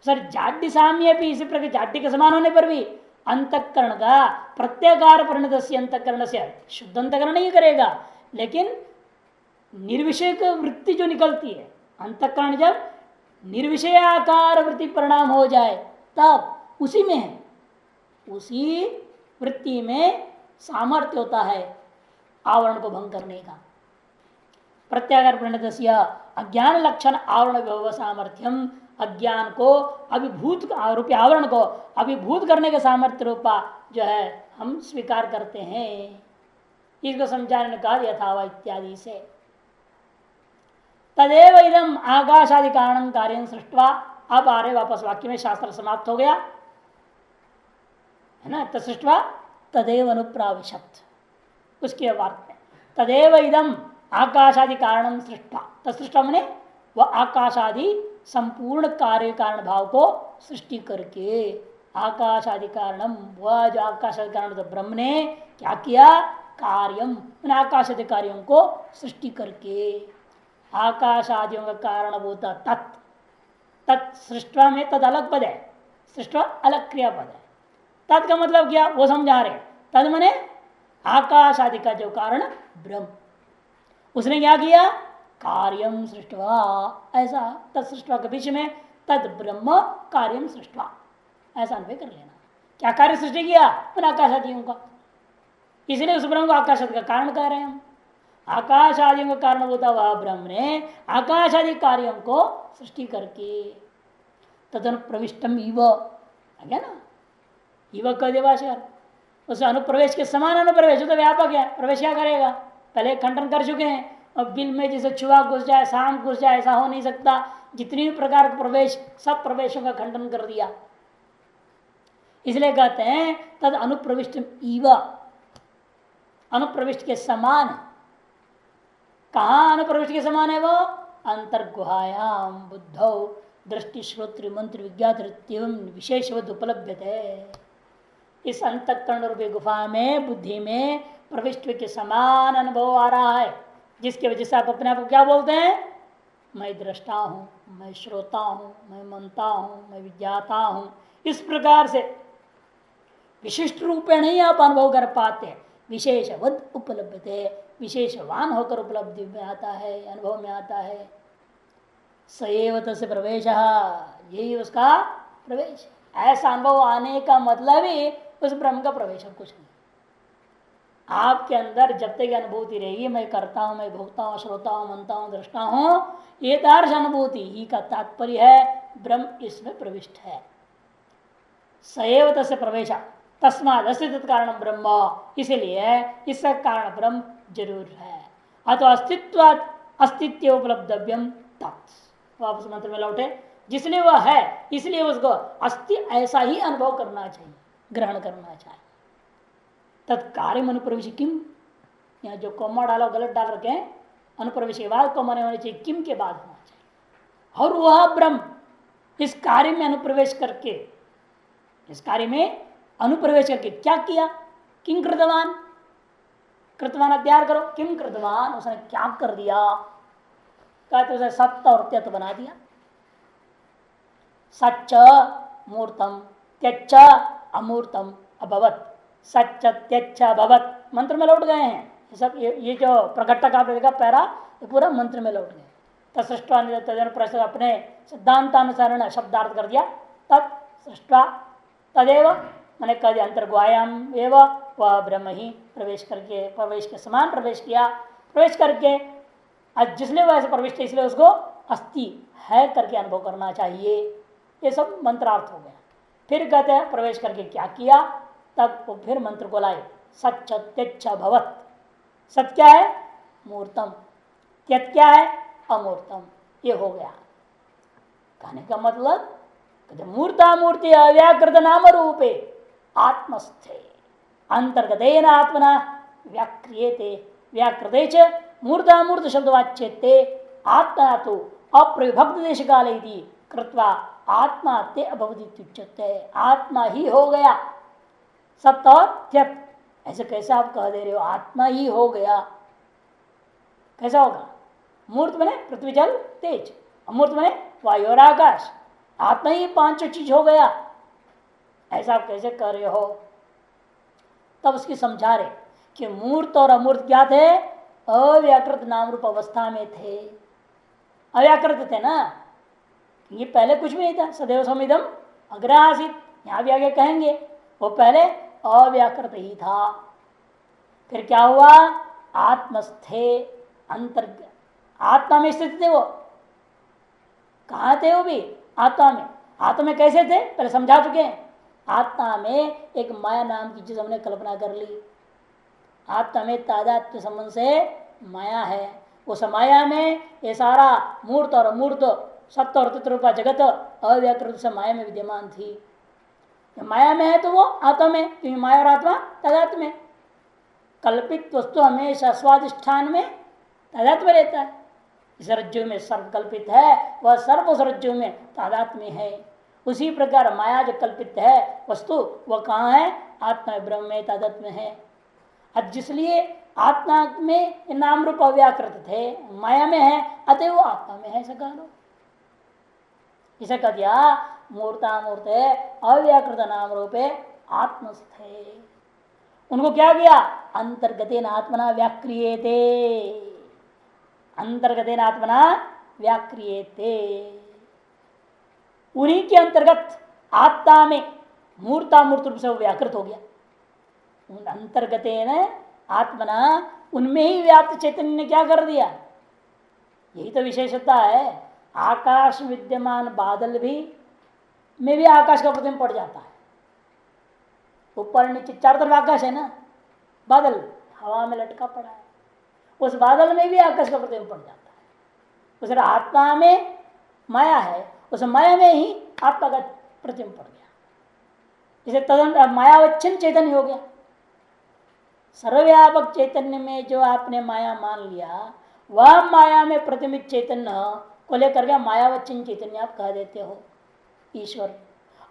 S1: सर। जाड्य साम्येपि, इसी प्रकार जाड्य के समान होने पर भी अंतकरण का प्रत्याकार परिणत अंतकरण से शुद्ध अंतकरण नहीं करेगा, लेकिन निर्विषय वृत्ति जो निकलती है, अंतकरण जब निर्विषय आकार वृत्ति परिणाम हो जाए तब उसी में है, उसी वृत्ति में सामर्थ्य होता है आवरण को भंग करने का। प्रत्याकार परिणत अज्ञान लक्षण आवरण विभव सामर्थ्यम, अज्ञान को अभिभूत रूपी आवरण को अभिभूत करने के सामर्थ्य रूपा जो है हम स्वीकार करते हैं। इसको समझाने ने कहा यथावा इत्यादि से। तदेव इदम आकाशादि कारण कार्य सृष्टवा अब आ रहे वापस वाक्य में, शास्त्र समाप्त हो गया है ना। तसृष्टवा तदेव अनुप्राविशत, उसके वार्त में तदेव इदम आकाशादि कारणम सृष्टा। तसृष्टा मैंने वह आकाशादि संपूर्ण कार्य कारण भाव को सृष्टि करके, आकाशादि कारणम, वह जो आकाशादि कारण तो ब्रह्म ने क्या किया, कार्यम आकाशादि कार्यों को सृष्टि करके, आकाशादियों का कारण होता तत्, तत्सृष्टा में तद अलग पद है, सृष्टा अलग क्रियापद है। तत् का मतलब क्या वो समझा रहे, तद मने आकाश आदि का जो कारण ब्रह्म, उसने क्या किया, कार्यम सृष्टवा, ऐसा तत्सृष्टवा के बीच में तद ब्रह्म कार्यम सृष्टवा, ऐसा अनुभव कर लेना। क्या कार्य सृष्टि किया, आकाश आदियों का, इसलिए उस ब्रह्म को आकाश आदि का कारण कह रहे हैं हम। आकाश आदियों का कारण होता वह ब्रह्म ने आकाश आदि कार्यों को सृष्टि करके, तदनु प्रविष्टम इव, है ना, इव कह दे भाषाकार, उस अनुप्रवेश के समान अनुप्रवेश तो व्यापक है, प्रवेश क्या करेगा, पहले खंडन कर चुके हैं। अब बिल में जैसे छुआ घुस जाए, शाम घुस जाए, ऐसा हो नहीं सकता। जितनी भी प्रकार का प्रवेश, सब प्रवेशों का खंडन कर दिया, इसलिए कहते हैं तद अनुप्रविष्ट इव, अनुप्रविष्ट के समान। कहा अनुप्रविष्ट के समान है वो, अंतर्गुहायाम बुद्धौ दृष्टि श्रोत्र मंत्र विज्ञात विशेषवद उपलब्धते। इस अंतःकरण रूपी गुफा में, बुद्धि में प्रविष्ट के समान अनुभव आ रहा है, जिसकी वजह से आप अपने आप को क्या बोलते हैं, मैं दृष्टा हूं, मैं श्रोता हूं, मैं मनता हूं, मैं विज्ञाता हूं। इस प्रकार से विशिष्ट रूप में नहीं आप अनुभव कर पाते, विशेषवद उपलब्धते, विशेषवान होकर उपलब्धि में आता है, अनुभव में आता है। सएव तस्य प्रवेश, यही उसका प्रवेश। ऐसा अनुभव आने का मतलब ही उस ब्रह्म का प्रवेश है, कुछ नहीं। आपके अंदर जब तक अनुभूति रहेगी, मैं करता हूं, मैं भोगता हूं, श्रोता हूं, मनता हूं, दृष्टा हूं, ये तार्श अनुभूति ही का तात्पर्य है ब्रह्म इसमें प्रविष्ट है। सएव तस्य प्रवेश तस्माद अस्तित्व कारण ब्रह्म, इसलिए इसका कारण ब्रह्म जरूर है। अथवा अस्तित्व अस्तित्व उपलब्धव्यम तत्, वापस मंत्र में लौटे, जिसने वह है इसलिए उसको अस्ति ऐसा ही अनुभव करना चाहिए, ग्रहण करना चाहिए। तत्कार्य अनुप्रवेश किम, यहाँ जो कोमा डालो गलत डाल रखे हैं, अनुप्रवेश के बाद कोमा होने चाहिए, किम के बाद होना चाहिए। और वह ब्रह्म इस कार्य में अनुप्रवेश करके, इस कार्य में अनुप्रवेश करके क्या किया, किम कृतवान, कृतवान तैयार करो, किम कृतवान, उसने क्या कर दिया, कहते उसे सत्य और त्यत बना दिया। सच्च मूर्तम त्यच्च अमूर्तम अभवत, सच्च त्यच्च अभवत, मंत्र में लौट गए हैं सब। ये जो प्रकटक आप देखा पैरा, ये पूरा मंत्र में लौट गए। तत्सृष्टा तदनुप्रवेश अपने सिद्धांतानुसारण शब्दार्थ कर दिया, तत्सृष्टा तदेव मैंने कह दिया अंतर्गुहायाम एवं, वह ब्रह्म ही प्रवेश करके, प्रवेश के समान प्रवेश किया, प्रवेश करके आज जिसने वैसे प्रविष्ट इसलिए उसको अस्थि है करके अनुभव करना चाहिए। ये सब मंत्रार्थ हो गया। फिर कहते हैं प्रवेश करके क्या किया, तब वो फिर मंत्र को लाए, सच्च त्यच्च भवत। सत्य क्या है, मूर्तम, त्यत क्या है, अमूर्तम। ये हो गया कहने का मतलब, मूर्ता मूर्ति अव्याकृत नाम रूपे आत्मस्थे अंतर्गतेन आत्मना व्याक्रियते, व्याकृते च मूर्तामूर्त शब्दवाच्यते आत्मा तो अप्रविभक्त देश काल कृत्वा आत्मा ते अभवती, आत्मा ही हो गया। सत्य और त्यत ऐसे कैसे आप कह दे रहे हो, आत्मा ही हो गया, कैसा होगा। मूर्त बने पृथ्वी जल तेज, अमूर्त बने वायु और आकाश, आत्मा ही पांचों चीज हो गया, ऐसा आप कैसे कर रहे हो। तब उसकी समझा रहे कि मूर्त और अमूर्त क्या थे, अव्याकृत नाम रूप अवस्था में थे। अव्याकृत थे ना, ये पहले कुछ भी नहीं था। सदैव समिदम अग्रहासित, यहां भी आगे कहेंगे, वो पहले अव्याकृत ही था। फिर क्या हुआ, आत्मस्थे अंतर्गत, आत्मा में स्थित थे वो। कहा थे वो भी, आत्मा में। आत्मा में कैसे थे पहले समझा चुके हैं। आत्मा में एक माया नाम की चीज हमने कल्पना कर ली। आत्मा में तादात्म्य संबंध से माया है, उस माया में ये सारा मूर्त और अमूर्त सत्य और तत्व रूपा जगत अव्याकृत से माया में विद्यमान थी। माया में है तो वो आत्मा में, क्योंकि माया और आत्मा तादात्म्य में। कल्पित वस्तु हमेशा स्वाधिष्ठान में तादात्म्य रहता है। इस रज्जु में सर्व कल्पित है, वह सर्व उस रज्जु में तादात्म्य है। उसी प्रकार माया जो कल्पित है वस्तु, वह कहाँ है? आत्मा ब्रह्म में तादात्म्य है। अब जिसलिए आत्मा में नाम रूप अव्याकृत थे, माया में है, अतः वो आत्मा में है। ऐसा कह लो। इसे कह दिया मूर्तामूर्त अव्याकृत नाम रूपे आत्मस्थे। उनको क्या किया? अंतर्गतेन आत्मना व्याक्रियेते, अंतर्गतेन आत्मना व्याक्रियेते। उन्हीं के अंतर्गत आत्मा में मूर्तामूर्त रूप से व्याकृत हो गया। उन अंतर्गतेन आत्मना, उनमें ही व्याप्त चैतन्य ने क्या कर दिया? यही तो विशेषता है। आकाश विद्यमान बादल भी में भी आकाश का प्रतिबिंब पड़ जाता है। ऊपर नीचे चारों तरफ आकाश है ना, बादल हवा में लटका पड़ा है, उस बादल में भी आकाश का प्रतिबिंब पड़ जाता है। उस आत्मा में माया है, उस माया में ही आत्मा का प्रतिबिंब पड़ गया। इसे तदन मायावच्छिन्न चैतन्य हो गया। सर्वव्यापक चैतन्य में जो आपने माया मान लिया, वह माया में प्रतिबिंबित चैतन्य को लेकर के मायावच्छिन्न चैतन्य आप कह देते हो ईश्वर।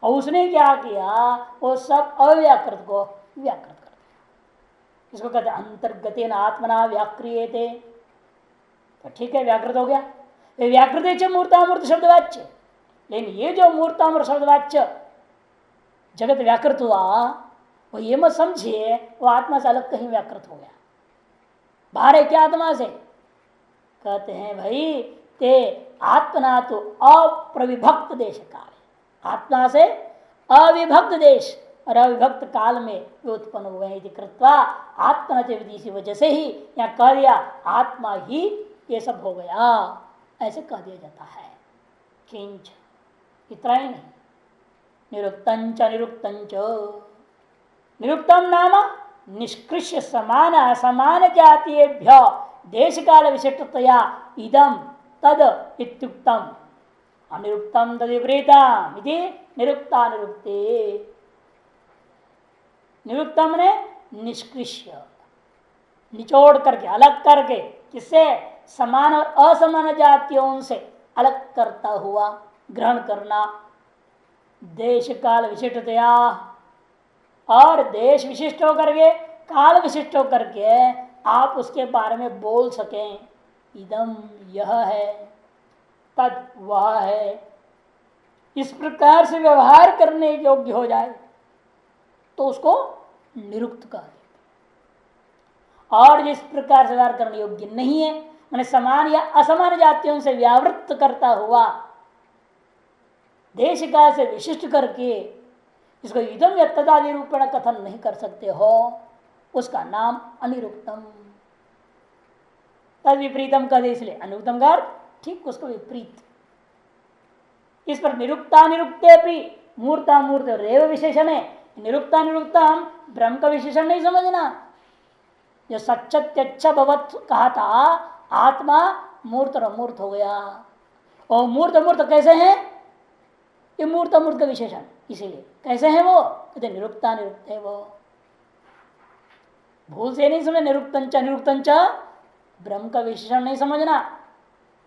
S1: और उसने क्या किया? वो सब अव्याकृत को व्याकृत कर दिया। इसको कहते अंतर्गतेन आत्मना व्याक्रियेते। तो ठीक है, व्याकृत हो गया। व्याकृत मूर्तामूर्त शब्दवाच्य, लेकिन ये जो मूर्तामूर्त शब्दवाच्य जगत व्याकृत हुआ, वो ये मत समझिए वो आत्मा से अलग कहीं व्याकृत हो गया। बाहर है क्या आत्मा से? कहते हैं भाई ते आत्मना तो अप्रविभक्त देश काल, आत्मा से अविभक्त देश और अविभक्त काल में वे उत्पन्न हुए हैं। कृत्वा आत्मा की वजह से ही यहाँ कह दिया आत्मा ही ये सब हो गया, ऐसे कह दिया जाता है। किंच, इतना ही नहीं, निरुक्तंच निरुक्तंच। निरुक्तम नाम निष्कृष्य समान असमान जातीयेभ्य देश काल विशिष्टतया इदम तद इत्युक्तम, अनिरुक्तम तद विपरीतम इति निरुक्ता निरुक्ते। निरुक्तम ने निष्कृष्य, निचोड़ करके, अलग करके, किससे? समान और असमान जातियों से अलग करता हुआ ग्रहण करना। देश काल विशिष्टतया, और देश विशिष्ट होकर के, काल विशिष्ट होकर के आप उसके बारे में बोल सकें। इदम यह है, तद वह है, इस प्रकार से व्यवहार करने योग्य हो जाए तो उसको निरुक्त कहा। और जिस प्रकार से व्यवहार करने योग्य नहीं है, मैंने समान या असमान जातियों से व्यावृत्त करता हुआ देश काल से विशिष्ट करके इसको इदम या तदादि रूपेण कथन नहीं कर सकते हो, उसका नाम अनिरुक्तम। तद विपरीतम कह दे, इसलिए अनुक्तम का ठीक उसको विपरीत। इस पर निरुक्ता निरुक्ते भी मूर्ता मूर्त रेव विशेषण है। निरुक्ता निरुक्ता हम ब्रह्म का विशेषण नहीं समझना। जो सच्चत्यच्छ भवत कहा था, आत्मा मूर्त और अमूर्त हो गया। और मूर्त अमूर्त कैसे हैं? ये मूर्त अमूर्त का विशेषण, इसीलिए कैसे हैं वो? कहते निरुक्ता निरुक्त है। वो भूल से नहीं समझ, निरुक्तंच निरुक्तंच ब्रह्म का विशेषण नहीं समझना।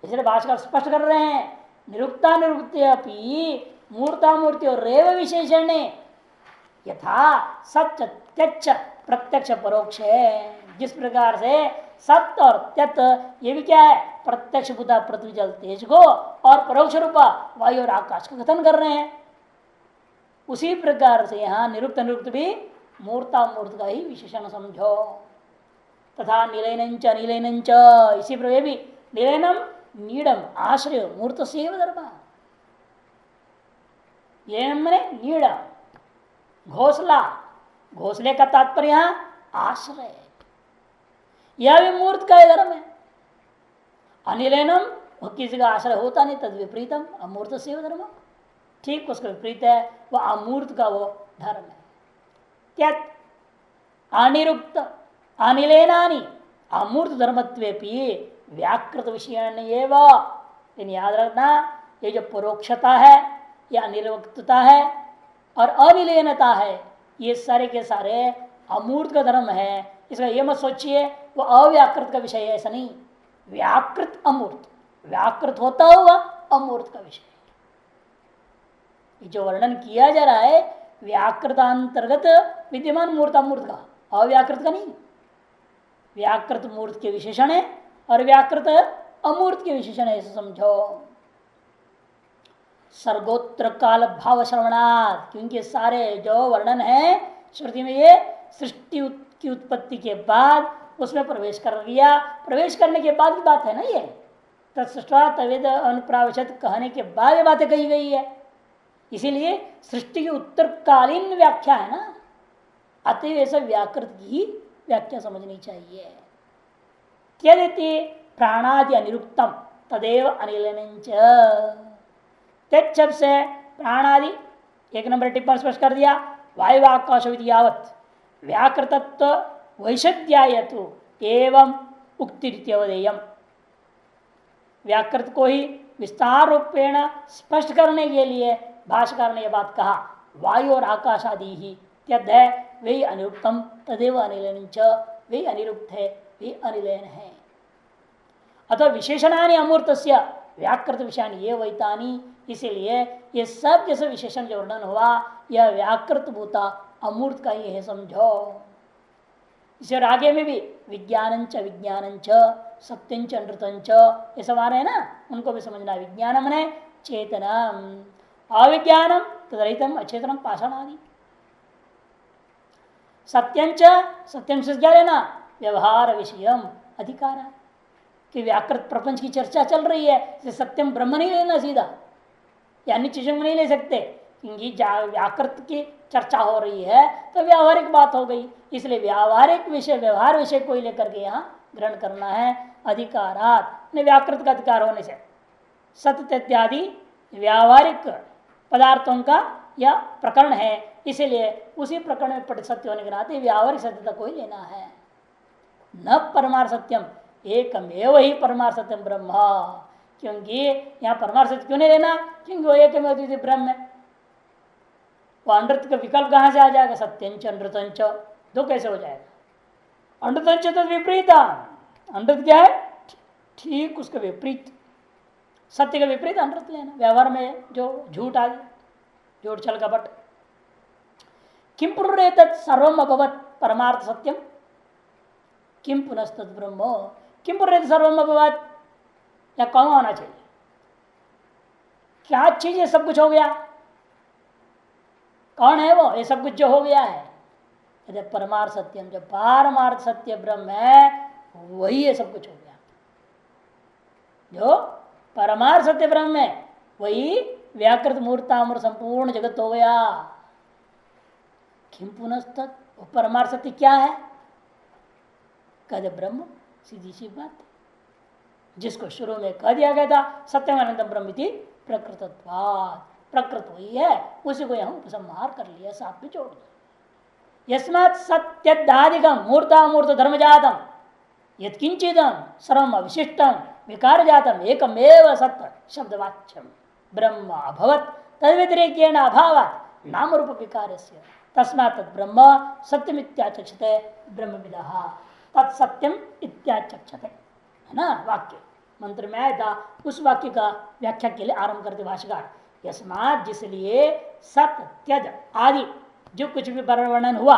S1: इसलिए भाषा स्पष्ट कर रहे हैं, निरुक्ता निरुक्ते अपि मूर्तामूर्ति और रेव विशेषण यथा सत्य त्यक्ष प्रत्यक्ष परोक्ष है। जिस प्रकार से सत्य और त्यत ये भी क्या है? प्रत्यक्ष बुधा पृथ्वी जल तेज को और परोक्ष रूपा वायु और आकाश का कथन कर रहे हैं। उसी प्रकार से यहाँ निरुक्त निरुक्त भी मूर्तामूर्त का ही विशेषण समझो। तथा निलयनंच निलयनंच, इसी प्रकार भी निलयनम नीडम आश्रय मूर्त से धर्म। नीड घोसला, घोसले का तात्पर्य यहां आश्रय, यह भी मूर्त का धर्म है। अनिलयनम किसी का आश्रय होता नहीं, तद विपरीतम अमूर्त से धर्म, ठीक उसका विपरीत है, वह अमूर्त का वो धर्म है। क्या? अनिरुक्त अनिलेनानि अमूर्त धर्मत्वेपि व्याकृत विषय याद रखना, ये जो परोक्षता है या अनिर्वक्तता है और अविलीनता है, ये सारे के सारे अमूर्त का धर्म है। इसका ये मत सोचिए वो अव्याकृत का विषय है, ऐसा नहीं। व्याकृत अमूर्त, व्याकृत होता हुआ अमूर्त का विषय। जो वर्णन किया जा रहा है व्याकृतांतर्गत विद्यमान मूर्त अमूर्त का, अव्याकृत का नहीं। व्याकृत मूर्त के विशेषण है और व्याकृत अमूर्त के विशेषण है, ऐसे समझो। सर्गोत्र काल भाव श्रवणात्, क्योंकि सारे जो वर्णन है श्रुति में ये सृष्टि की उत्पत्ति के बाद उसमें प्रवेश कर लिया। प्रवेश करने के बाद की बात है ना ये, तत्सृष्टा तवेद अनुप्रावशत कहने के बाद ये बातें कही गई है। इसीलिए सृष्टि की उत्तरकालीन व्याख्या है ना, अतएव ऐसा व्याकृत की व्याख्या समझनी चाहिए। क्या देती प्राणादि अनिरुक्तम तदेव अनिलनंच, शब्द से प्राणादि एक नंबर टिप्पणी स्पष्ट कर दिया। वायु आकाश यावत व्याकृतत्व वैशद्यायतु एवं उक्तिरित्यवदेयम्, व्याकृत को ही विस्तार रूपेण स्पष्ट करने के लिए भाष्यकार ने यह बात कहा, वायु और आकाश आदि ही त्यद है, वे अनिरुक्तम तदेव अनिलयन च, वे अनिरुक्त है, वे अनिलयन है। अतः विशेषणानि अमूर्तस्य व्याकृत विषयानि ये वैतानि, इसीलिए ये सब जैसे विशेषण जो वर्णन हुआ यह व्याकृत भूता अमूर्त का ही है, समझो। इसे और आगे में भी विज्ञानंच विज्ञानंच सत्यंच अनृतंच ये सब आ रहे हैं ना, उनको भी समझना। विज्ञानम ने चेतनम, अविज्ञानम तदरहितम अचेतनम पाषाण आदि। सत्यंच, सत्यम से क्या लेना, व्यवहार विषयम अधिकार, कि व्याकृत प्रपंच की चर्चा चल रही है, इसे सत्यम ब्रह्म नहीं लेना सीधा, या अन्य चीजों में नहीं ले सकते, क्योंकि व्याकृत की चर्चा हो रही है तो व्यावहारिक बात हो गई। इसलिए व्यावहारिक विषय, व्यवहार विषय को ही लेकर के यहाँ ग्रहण करना है। अधिकारात व्याकृत का अधिकार होने से सत्य इत्यादि व्यावहारिक पदार्थों का यह प्रकरण है, इसीलिए उसी प्रकरण में पट सत्य होने के नाते व्यावहारिक सत्यता को ही लेना है। न परमार्थ सत्यम एकमेव ही परमार्थ सत्यम ब्रह्म, क्योंकि यहाँ परमार्थ सत्य क्यों नहीं लेना, क्योंकि वो एक में अद्वितीय ब्रह्म है। वो अनृत का विकल्प कहाँ से आ जाएगा, सत्यंच अनृतंच, दो कैसे हो जाएगा। अनृतंच तो विपरीत, अनृत क्या है, ठीक उसका विपरीत, सत्य का विपरीत अनृत लेना। व्यवहार में जो झूठ आदि, झूठ छल कपट। किम पुनरेतत् सर्वम अभवत् परमार्थ सत्यम, किम पुनस्तत् ब्रह्म, किम पुनरेतत् सर्वम अभवत्, या कौन होना चाहिए, क्या चीज ये सब कुछ हो गया, कौन है वो ये सब कुछ जो हो गया है। यदि परमार्थ सत्यम, जो पारमार्थ सत्य ब्रह्म है वही ये सब कुछ हो गया। जो परमार्थ सत्य ब्रह्म है वही व्याकृत मूर्तामूर्त संपूर्ण जगत हो गया। किम पुनस्तत्, वो परमार्थ सत्य क्या है, कहते ब्रह्म, सीधी सी बात, जिसको शुरू में कह दिया गया था सत्यम अनंतम ब्रह्म प्रकृतत्वात्, प्रकृत वही है, उसी को यहाँ उपसंहार कर लिया, साथ में जोड़ दिया। यस्मात् सत्यादिकम मूर्तामूर्त धर्म जातम यत्किंचिदम सर्वम अविशिष्टम विकार जातम एकमेव सत्य शब्दवाच्यम ब्रह्म अभवत् तद्व्यतिरेकेण अभावात् नाम रूप विकारस्य तस्मात् तद्ब्रह्म सत्यमित्याचक्षते ब्रह्मविदः तत्सत्यम इत्याचक्षते, है ना वाक्य, मंत्र में आया था। उस वाक्य का व्याख्या के लिए आरंभ करते भाष्यकार, यस्मात् जिसलिए सत्य त्यज आदि जो कुछ भी वर्णन हुआ,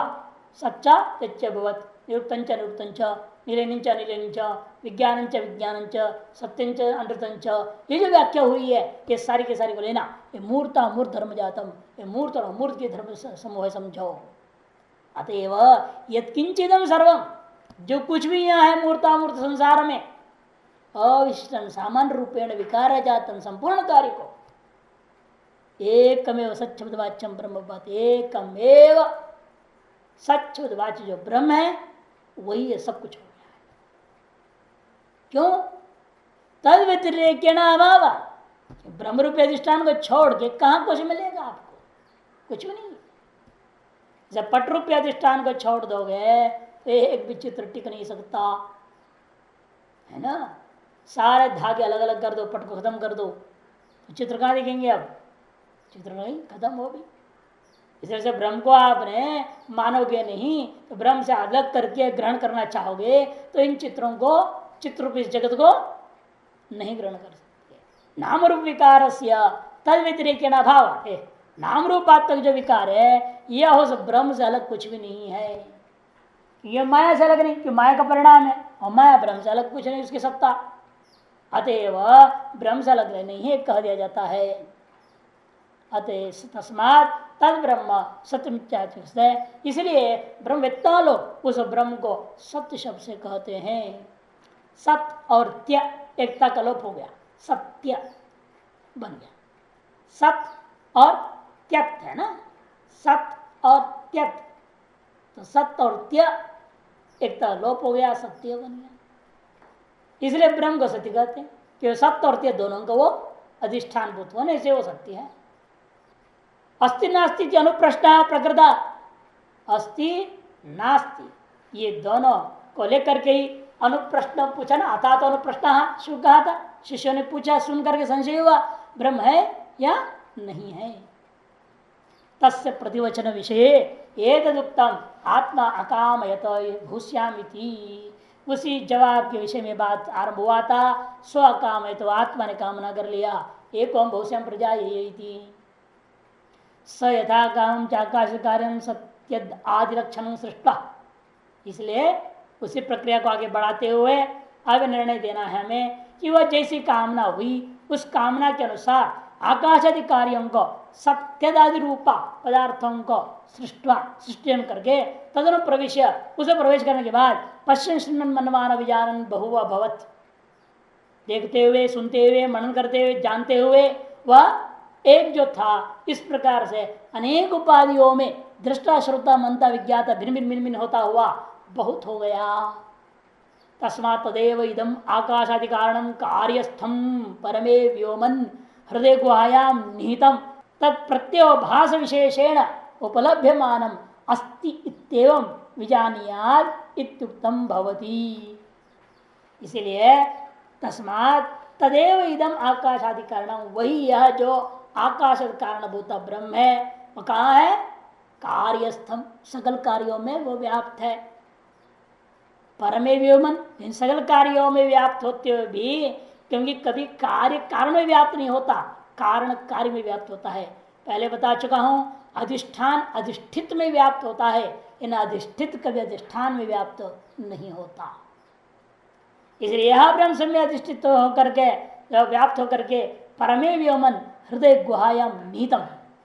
S1: सच्चा त्यज भवत, निरुक्तंच निरुक्तंच, निलेनिंच निलेनिंच, विज्ञानंच विज्ञानंच, सत्यंच अनृतंच, ये जो व्याख्या हुई है ये सारी के सारी को लेना। ये मूर्त अमूर्त धर्म जातम, ये मूर्त और अमूर्त के धर्म समूह समझो। अतएव यत्किंचिदम सर्वम, जो कुछ भी यहाँ है मूर्तामूर्त संसार में, अविशिष्टम सामान्य रूपेण विकार जातम संपूर्ण कार्य को एकमेव सच्चवाच्यम ब्रह्म, एकमेव सच्चवाच्य जो ब्रह्म है वही है, सब कुछ हो गया है। क्यों, तद व्यतिरेकेण अभाव, ब्रह्म रूप अधिष्ठान को छोड़ के कहाँ कुछ मिलेगा आपको, कुछ भी नहीं। जब पट रूप अधिष्ठान को छोड़ दोगे तो एक भी चित्र टिक नहीं सकता, है ना। सारे धागे अलग अलग कर दो, पट को खत्म कर दो, तो चित्र कहाँ दिखेंगे? अब चित्र नहीं, खत्म हो भी। इस तरह से ब्रह्म को आपने मानोगे नहीं, तो ब्रह्म से अलग करके ग्रहण करना चाहोगे तो इन चित्रों को, चित्र रूप इस जगत को नहीं ग्रहण कर सकते। नाम रूप विकार तद व्यतिरेक अभाव है। नाम रूपात्मक जो विकार है यह हो ब्रह्म से अलग कुछ भी नहीं है। यह माया से अलग नहीं, कि माया का परिणाम है, और माया ब्रह्म से अलग कुछ नहीं, उसकी सत्ता। अतएव ब्रह्म से अलग नहीं है कह दिया जाता है। अतः तस्मात् तद ब्रह्म सत्य, इसलिए ब्रह्मवेत्ता लोग उस ब्रह्म को सत्य शब्द से कहते हैं। सत्य और त्य एकता का लोप हो गया, सत्य बन गया। सत्य और त्यत है ना, सत्य और त्यत, तो सत्य और त्य एकता लोप हो गया, सत्य बन गया। इसलिए ब्रह्म को सत्य कहते हैं कि सत्य और त्य दोनों का वो अधिष्ठान भूत होने से वो सत्य है। अस्ति नास्ति अनुप्रश्न प्रकृता, अस्ति नास्ति ये दोनों को लेकर के ही अनुप्रश्न पूछा ना, आता तो अनुप्रश्न शिव कहा था, शिष्यों ने पूछा, सुन करके संशय हुआ ब्रह्म है या नहीं है। तस्य प्रतिवचन विषय एतदुक्तम आत्मा अकामयत भूष्यामिति, उसी जवाब के विषय में बात आरंभ हुआ था। स्व अकामयत, तो आत्मा ने कामना कर लिया, एवं भूष्याम प्रजा यही स यथा काम चाकाश कार्य सत्य आदि लक्षण सृष्टा। इसलिए उसी प्रक्रिया को आगे बढ़ाते हुए अब निर्णय देना है हमें कि वह जैसी कामना हुई उस कामना के अनुसार आकाश आदि कार्यों को सत्यादि रूपा पदार्थों को सृष्टि करके तदनु प्रवेश, उसे प्रवेश करने के बाद पश्चिम श्रीमन मनमान विजानन बहुवा भवत, देखते हुए, सुनते हुए, मनन करते हुए, जानते हुए वह एक जो था इस प्रकार से अनेक उपाधियों में दृष्टा श्रोता मनता विज्ञाता भिन्न भिन्न भिन्न होता हुआ बहुत हो गया। तस्मात् तदेव इदम आकाशादि कारणम कार्यस्थम परमे व्योमन हृदय गुहायाम निहितम तत्प्रत्योभास विशेषेण उपलभ्यमानम अस्ति इत्येवं विजानीयात् इत्युक्तम भवति। इसलिए तस्मात् तदेव इदम आकाशादि कारणम, वही यह जो आकाश कारणभूत ब्रह्म है वो कहाँ है? कार्यस्थम, सकल कार्यों में वो व्याप्त है। परमे व्योमन, इन सकल कार्यों में व्याप्त होते हुए भी, क्योंकि कभी कार्य कारण में व्याप्त नहीं होता, कारण कार्य में व्याप्त होता है। पहले बता चुका हूं, अधिष्ठान अधिष्ठित में व्याप्त होता है, इन अधिष्ठित कभी अधिष्ठान में व्याप्त नहीं होता। इसलिए यह ब्रह्म में अधिष्ठित होकर के, व्याप्त होकर के परमे व्योमन हृदय गुहायाम निहितम,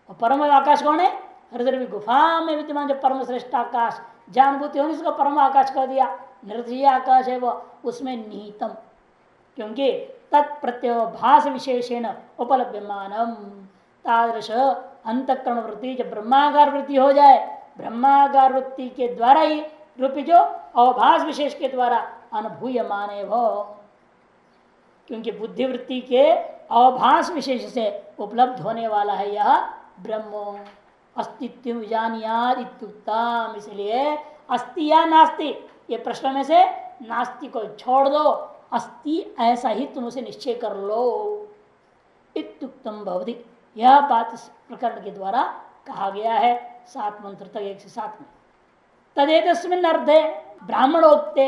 S1: और परम आकाश कौन है? हृदय गुफा में विद्यमान जो परम श्रेष्ठ आकाश, जानभूति होने उसको परम आकाश कह दिया। निर्दय आकाश है वो, उसमें निहितम, क्योंकि तत्प्रत्योभास विशेषेण उपलभ्यमानम, तादृश अंतःकरण वृत्ति जब ब्रह्माकार वृत्ति हो जाए, ब्रह्माकार वृत्ति के द्वारा ही रूपी जो अवभास विशेष के द्वारा अनुभूयमान है वो, क्योंकि बुद्धिवृत्ति के अवभास विशेष से उपलब्ध होने वाला है यह ब्रह्म। अस्तित्व विजानियाद इत्युक्तम, इसलिए अस्ति या नास्ति ये प्रश्न में से नास्ति को छोड़ दो, अस्ति ऐसा ही तुम उसे निश्चय कर लो। इत्युक्तम भवति, यह बात इस प्रकरण के द्वारा कहा गया है 7 मंत्र तक, 1 से 7 में। तदेतस्मिन् अर्थे ब्राह्मणोक्ते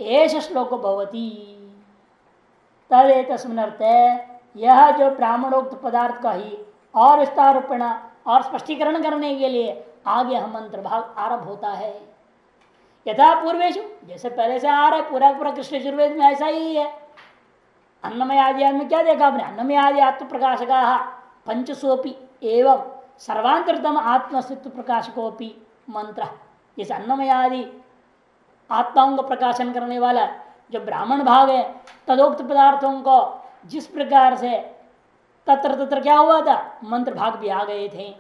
S1: एष श्लोको भवति। तदेतस्मिन् अर्थे, यह जो ब्राह्मणोक्त पदार्थ का ही और विस्तार रूपेण और स्पष्टीकरण करने के लिए आगे हम मंत्र भाग आरंभ होता है। यथा पूर्वेशु, जैसे पहले से आ रहा है, पूरा पूरा कृष्ण यजुर्वेद में ऐसा ही है। अन्नमय आदि में क्या देखा आपने? अन्नमय आदि आत्म प्रकाशका पंचसोपि एवं सर्वांतरतम आत्मस्तित्व प्रकाशकोपि मंत्र। जैसे अन्नमय आदि आत्माओं का प्रकाशन करने वाला जो ब्राह्मण भाग है, तदोक्त पदार्थों को जिस प्रकार से तत्र तत्र क्या हुआ था, मंत्र भाग भी आ गए थे,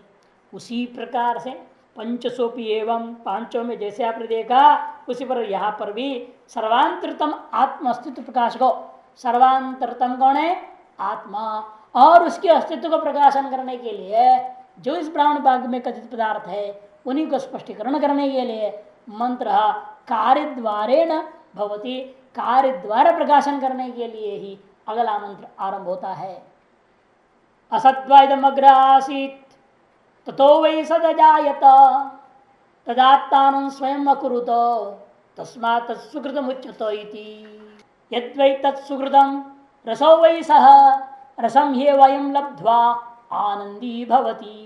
S1: उसी प्रकार से पंचसोपी एवं पांचों में जैसे आपने देखा, उसी पर यहाँ पर भी सर्वांतरतम आत्म अस्तित्व प्रकाश को, सर्वांतरतम कौन है? आत्मा, और उसके अस्तित्व को प्रकाशन करने के लिए जो इस ब्राह्मण भाग में कथित पदार्थ है उन्हीं को स्पष्टीकरण करने के लिए मंत्र कार्य द्वारेण भवति, कार्य द्वारा प्रकाशन करने के लिए ही अगला मंत्र आरंभ होता है। असद्वादमग्र आसीत् ततो वै सदजायत तदात्तानं स्वयं अकुरुत तस्मात् तत्सुकृतमुच्यत इति। यद्वै तत्सुकृतं रसो वै सः रसं हि वयं लब्ध्वा आनंदी भवति।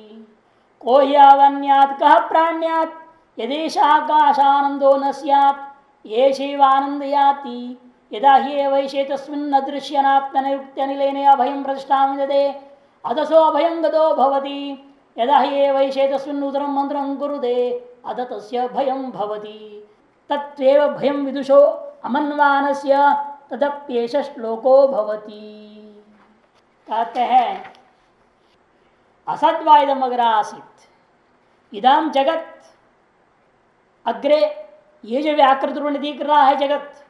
S1: को ह्यावन्यात् कः प्राण्यात् यदेशाकाशानंदो न स्यात् येषैव आनंद याति यदा हि वैशे तस्मिन् अदृश्यनात्मनिरुक्त्यनिलेन अभयं प्रतिष्ठां विदते अदसो अभयं गतो भवति। यदा हि वैशे तस्मिन् उदरं मन्त्रं कुरुते अद तस्य भयं भवति। तत्त्वेव भयं विदुषो अमन्वानस्य तदप्येष श्लोको भवति। कहते हैं असद्वादम अग्र आसीत इदम जगत अग्रे, ये जो व्याकृत रूप में दिख रहा है जगत,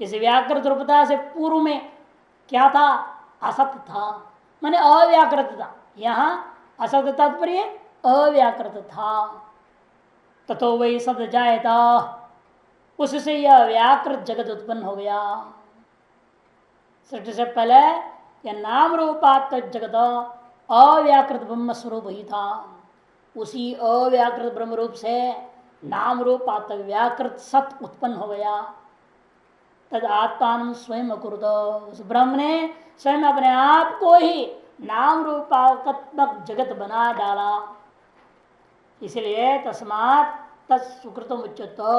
S1: इस व्याकृत रूपता से पूर्व में क्या था? असत था, माने अव्याकृत था। यहां असत तात्पर्य अव्याकृत था। ततो वही सद जायता, उससे यह व्याकृत जगत उत्पन्न हो गया। सृष्टि से पहले यह नाम रूपात्मक जगत अव्याकृत ब्रह्म स्वरूप ही था। उसी अव्याकृत ब्रह्म रूप से नाम रूपात्मक व्याकृत सत उत्पन्न हो गया। तद आत्मान स्वयं अकुरुत, उस ब्रह्म ने स्वयं अपने आप को ही नाम रूपात्मक जगत बना डाला। इसलिए तस्मात् तत्सुकृतम उच्यते,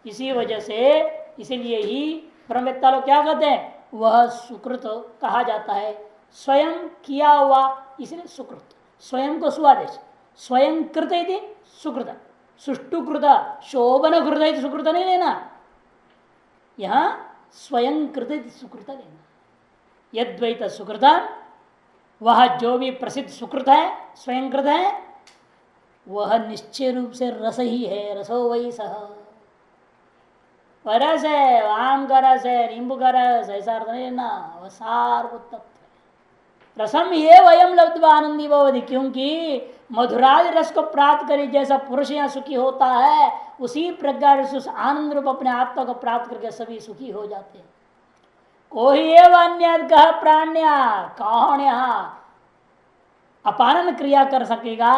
S1: इसी वजह से, इसीलिए ही ब्रह्मवेत्ता लोग क्या कहते हैं? वह सुकृत कहा जाता है। स्वयं किया हुआ, इसलिए सुकृत। स्वयं को सुआदेश, स्वयं कृत इति सुकृत, सुष्टुकृत शोभन कृत सुकृत नहीं लेना, यहां स्वयं कृत सुकृत लेना। यद्वैत सुकृत, वह जो भी प्रसिद्ध सुकृत है, स्वयं कृत है, वह निश्चय रूप से रस ही है। रसो वही सह, रस है, आम का रस है, नींबू का रस, ऐसा अर्थ नहीं लेना, वह सार्वभौम तत्व। रसम ये वयम लब्ध आनंदी भवति, क्योंकि मधुराज रस को प्राप्त करे जैसा पुरुष यहाँ सुखी होता है, उसी प्रकार से उस आनंद रूप अपने आत्मा को प्राप्त करके सभी सुखी हो जाते हैं। कोई एवं अन्य कह प्राण्या, कौन यहाँ अपानन क्रिया कर सकेगा,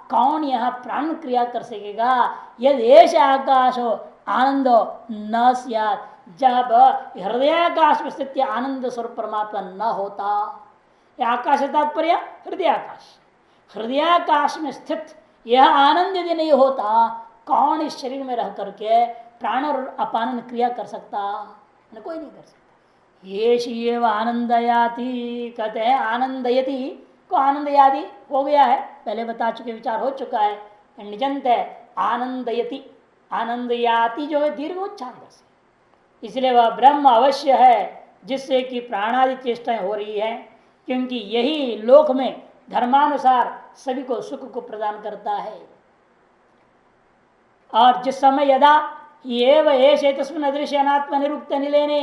S1: कौन यहाँ प्राण क्रिया कर सकेगा? यदि ऐश आकाश हो आनंदो न स्यात्, जब हृदयाकाश में स्थित आनंद स्वरूप परमात्मा न होता। आकाश तात्पर्य हृदयाकाश, हृदयाकाश में स्थित यह आनंद यदि नहीं होता, कौन इस शरीर में रह करके प्राण और अपानन क्रिया कर सकता? न कोई नहीं कर सकता। ये शिव आनंदयाति, कहते हैं आनंदयति को आनंदयादि हो गया है, पहले बता चुके, विचार हो चुका है। निजंत है आनंदयति, आनंदयाति जो है दीर्घ उच्चारण से, इसलिए वह ब्रह्म अवश्य है जिससे कि प्राणादि चेष्टाएं हो रही है, क्योंकि यही लोक में धर्मानुसार सभी को सुख को प्रदान करता है। और जिस समय यदा ये तस्मिन् अदृश्य अनात्म निरुक्त निलेने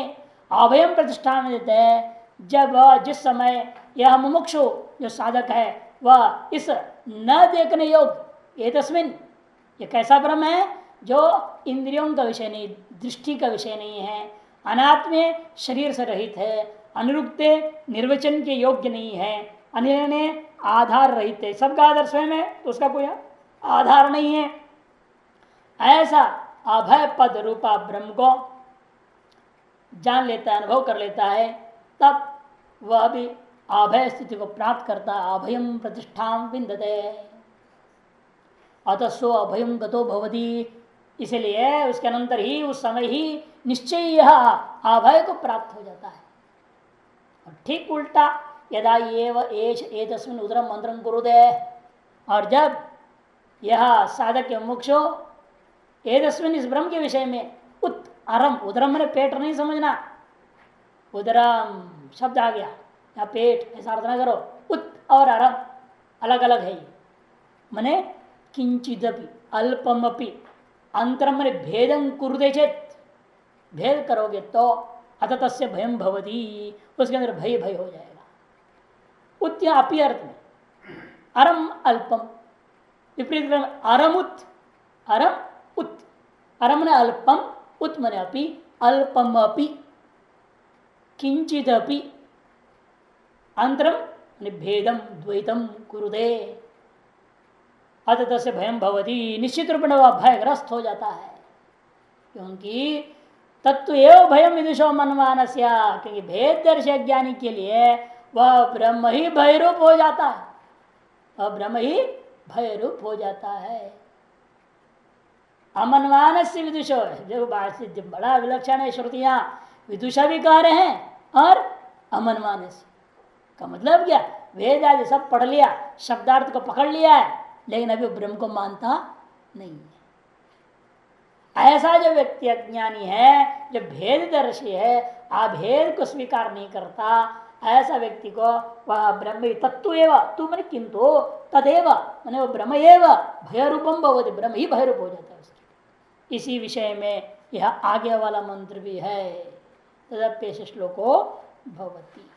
S1: अभयम प्रतिष्ठा में देते हैं, जब जिस समय यह मुमुक्षु जो साधक है वह इस न देखने योग्य ये तस्मिन्, ये कैसा ब्रह्म है जो इंद्रियों का विषय नहीं, दृष्टि का विषय नहीं है, अनात्म शरीर से रहित है, अनिरुक्त निर्वचन के योग्य नहीं है, अनिर्णय आधार रहित है, सबका आधार स्वयं है तो उसका कोई आधार नहीं है। ऐसा अभय पद रूपा ब्रह्म को जान लेता है, अनुभव कर लेता है, तब वह भी अभय स्थिति को प्राप्त करता है। अभयम प्रतिष्ठां विन्दते, अतः सो अभयम गतो भवति, इसलिए उसके अनंतर ही उस समय ही निश्चय यह अभय को प्राप्त हो जाता है। और ठीक उल्टा यदा एतस्मिन् उदरम मंत्रम कुरुते, और जब यह साधक मुमुक्षु एतस्मिन् इस ब्रह्म के विषय में उत अरम, उदरम मैंने पेट नहीं समझना, उदरम शब्द आ गया या पेट ऐसा अर्थ ना करो, उत और अरम अलग अलग है। मने किंचिदपि अल्पमपि अंतरम मने भेदं कुरुते चेत, भेद करोगे तो अतः तस्य भयं भवति, उसके अंदर भय भय हो जाएगा। उत्या अपि अर्थ में अरम अल्पम, विपरीत क्रम अरमुत, अरम उत, अरम ने अल्पम, उत मने अपि, अल्पम अपि, किंचिदपि, अंतरम भेदम द्वैतम कुरुदे अतः से भयम भवती, निश्चित रूप में वह भयग्रस्त हो जाता है। क्योंकि तत्व एवं भयम विदुषो मनमानस्या, क्योंकि भेद दर्शक ज्ञानी के लिए वह ब्रह्म ही भयरूप हो जाता है, वह ब्रह्म ही भयरूप हो जाता है। अमनमानस्य विदुषो है, जो बड़ा विलक्षण है, श्रुतियां विदुषा भी कह रहे हैं और अमनमानस्य का मतलब क्या, वेद आदि सब पढ़ लिया, शब्दार्थ को पकड़ लिया है, लेकिन अभी ब्रह्म को मानता नहीं है। ऐसा जो व्यक्ति अज्ञानी है, जो भेददर्शी है, अभेद को स्वीकार नहीं करता, ऐसा व्यक्ति को वह ब्रह्म तत्व एवं, तू मैंने किंतु तदेव मैंने वो ब्रह्म एवं भयरूपम भवति, ब्रह्म ही भयरूप हो जाता है उसके। इसी विषय में यह आगे वाला मंत्र भी है, तदप्येष श्लोको भवति।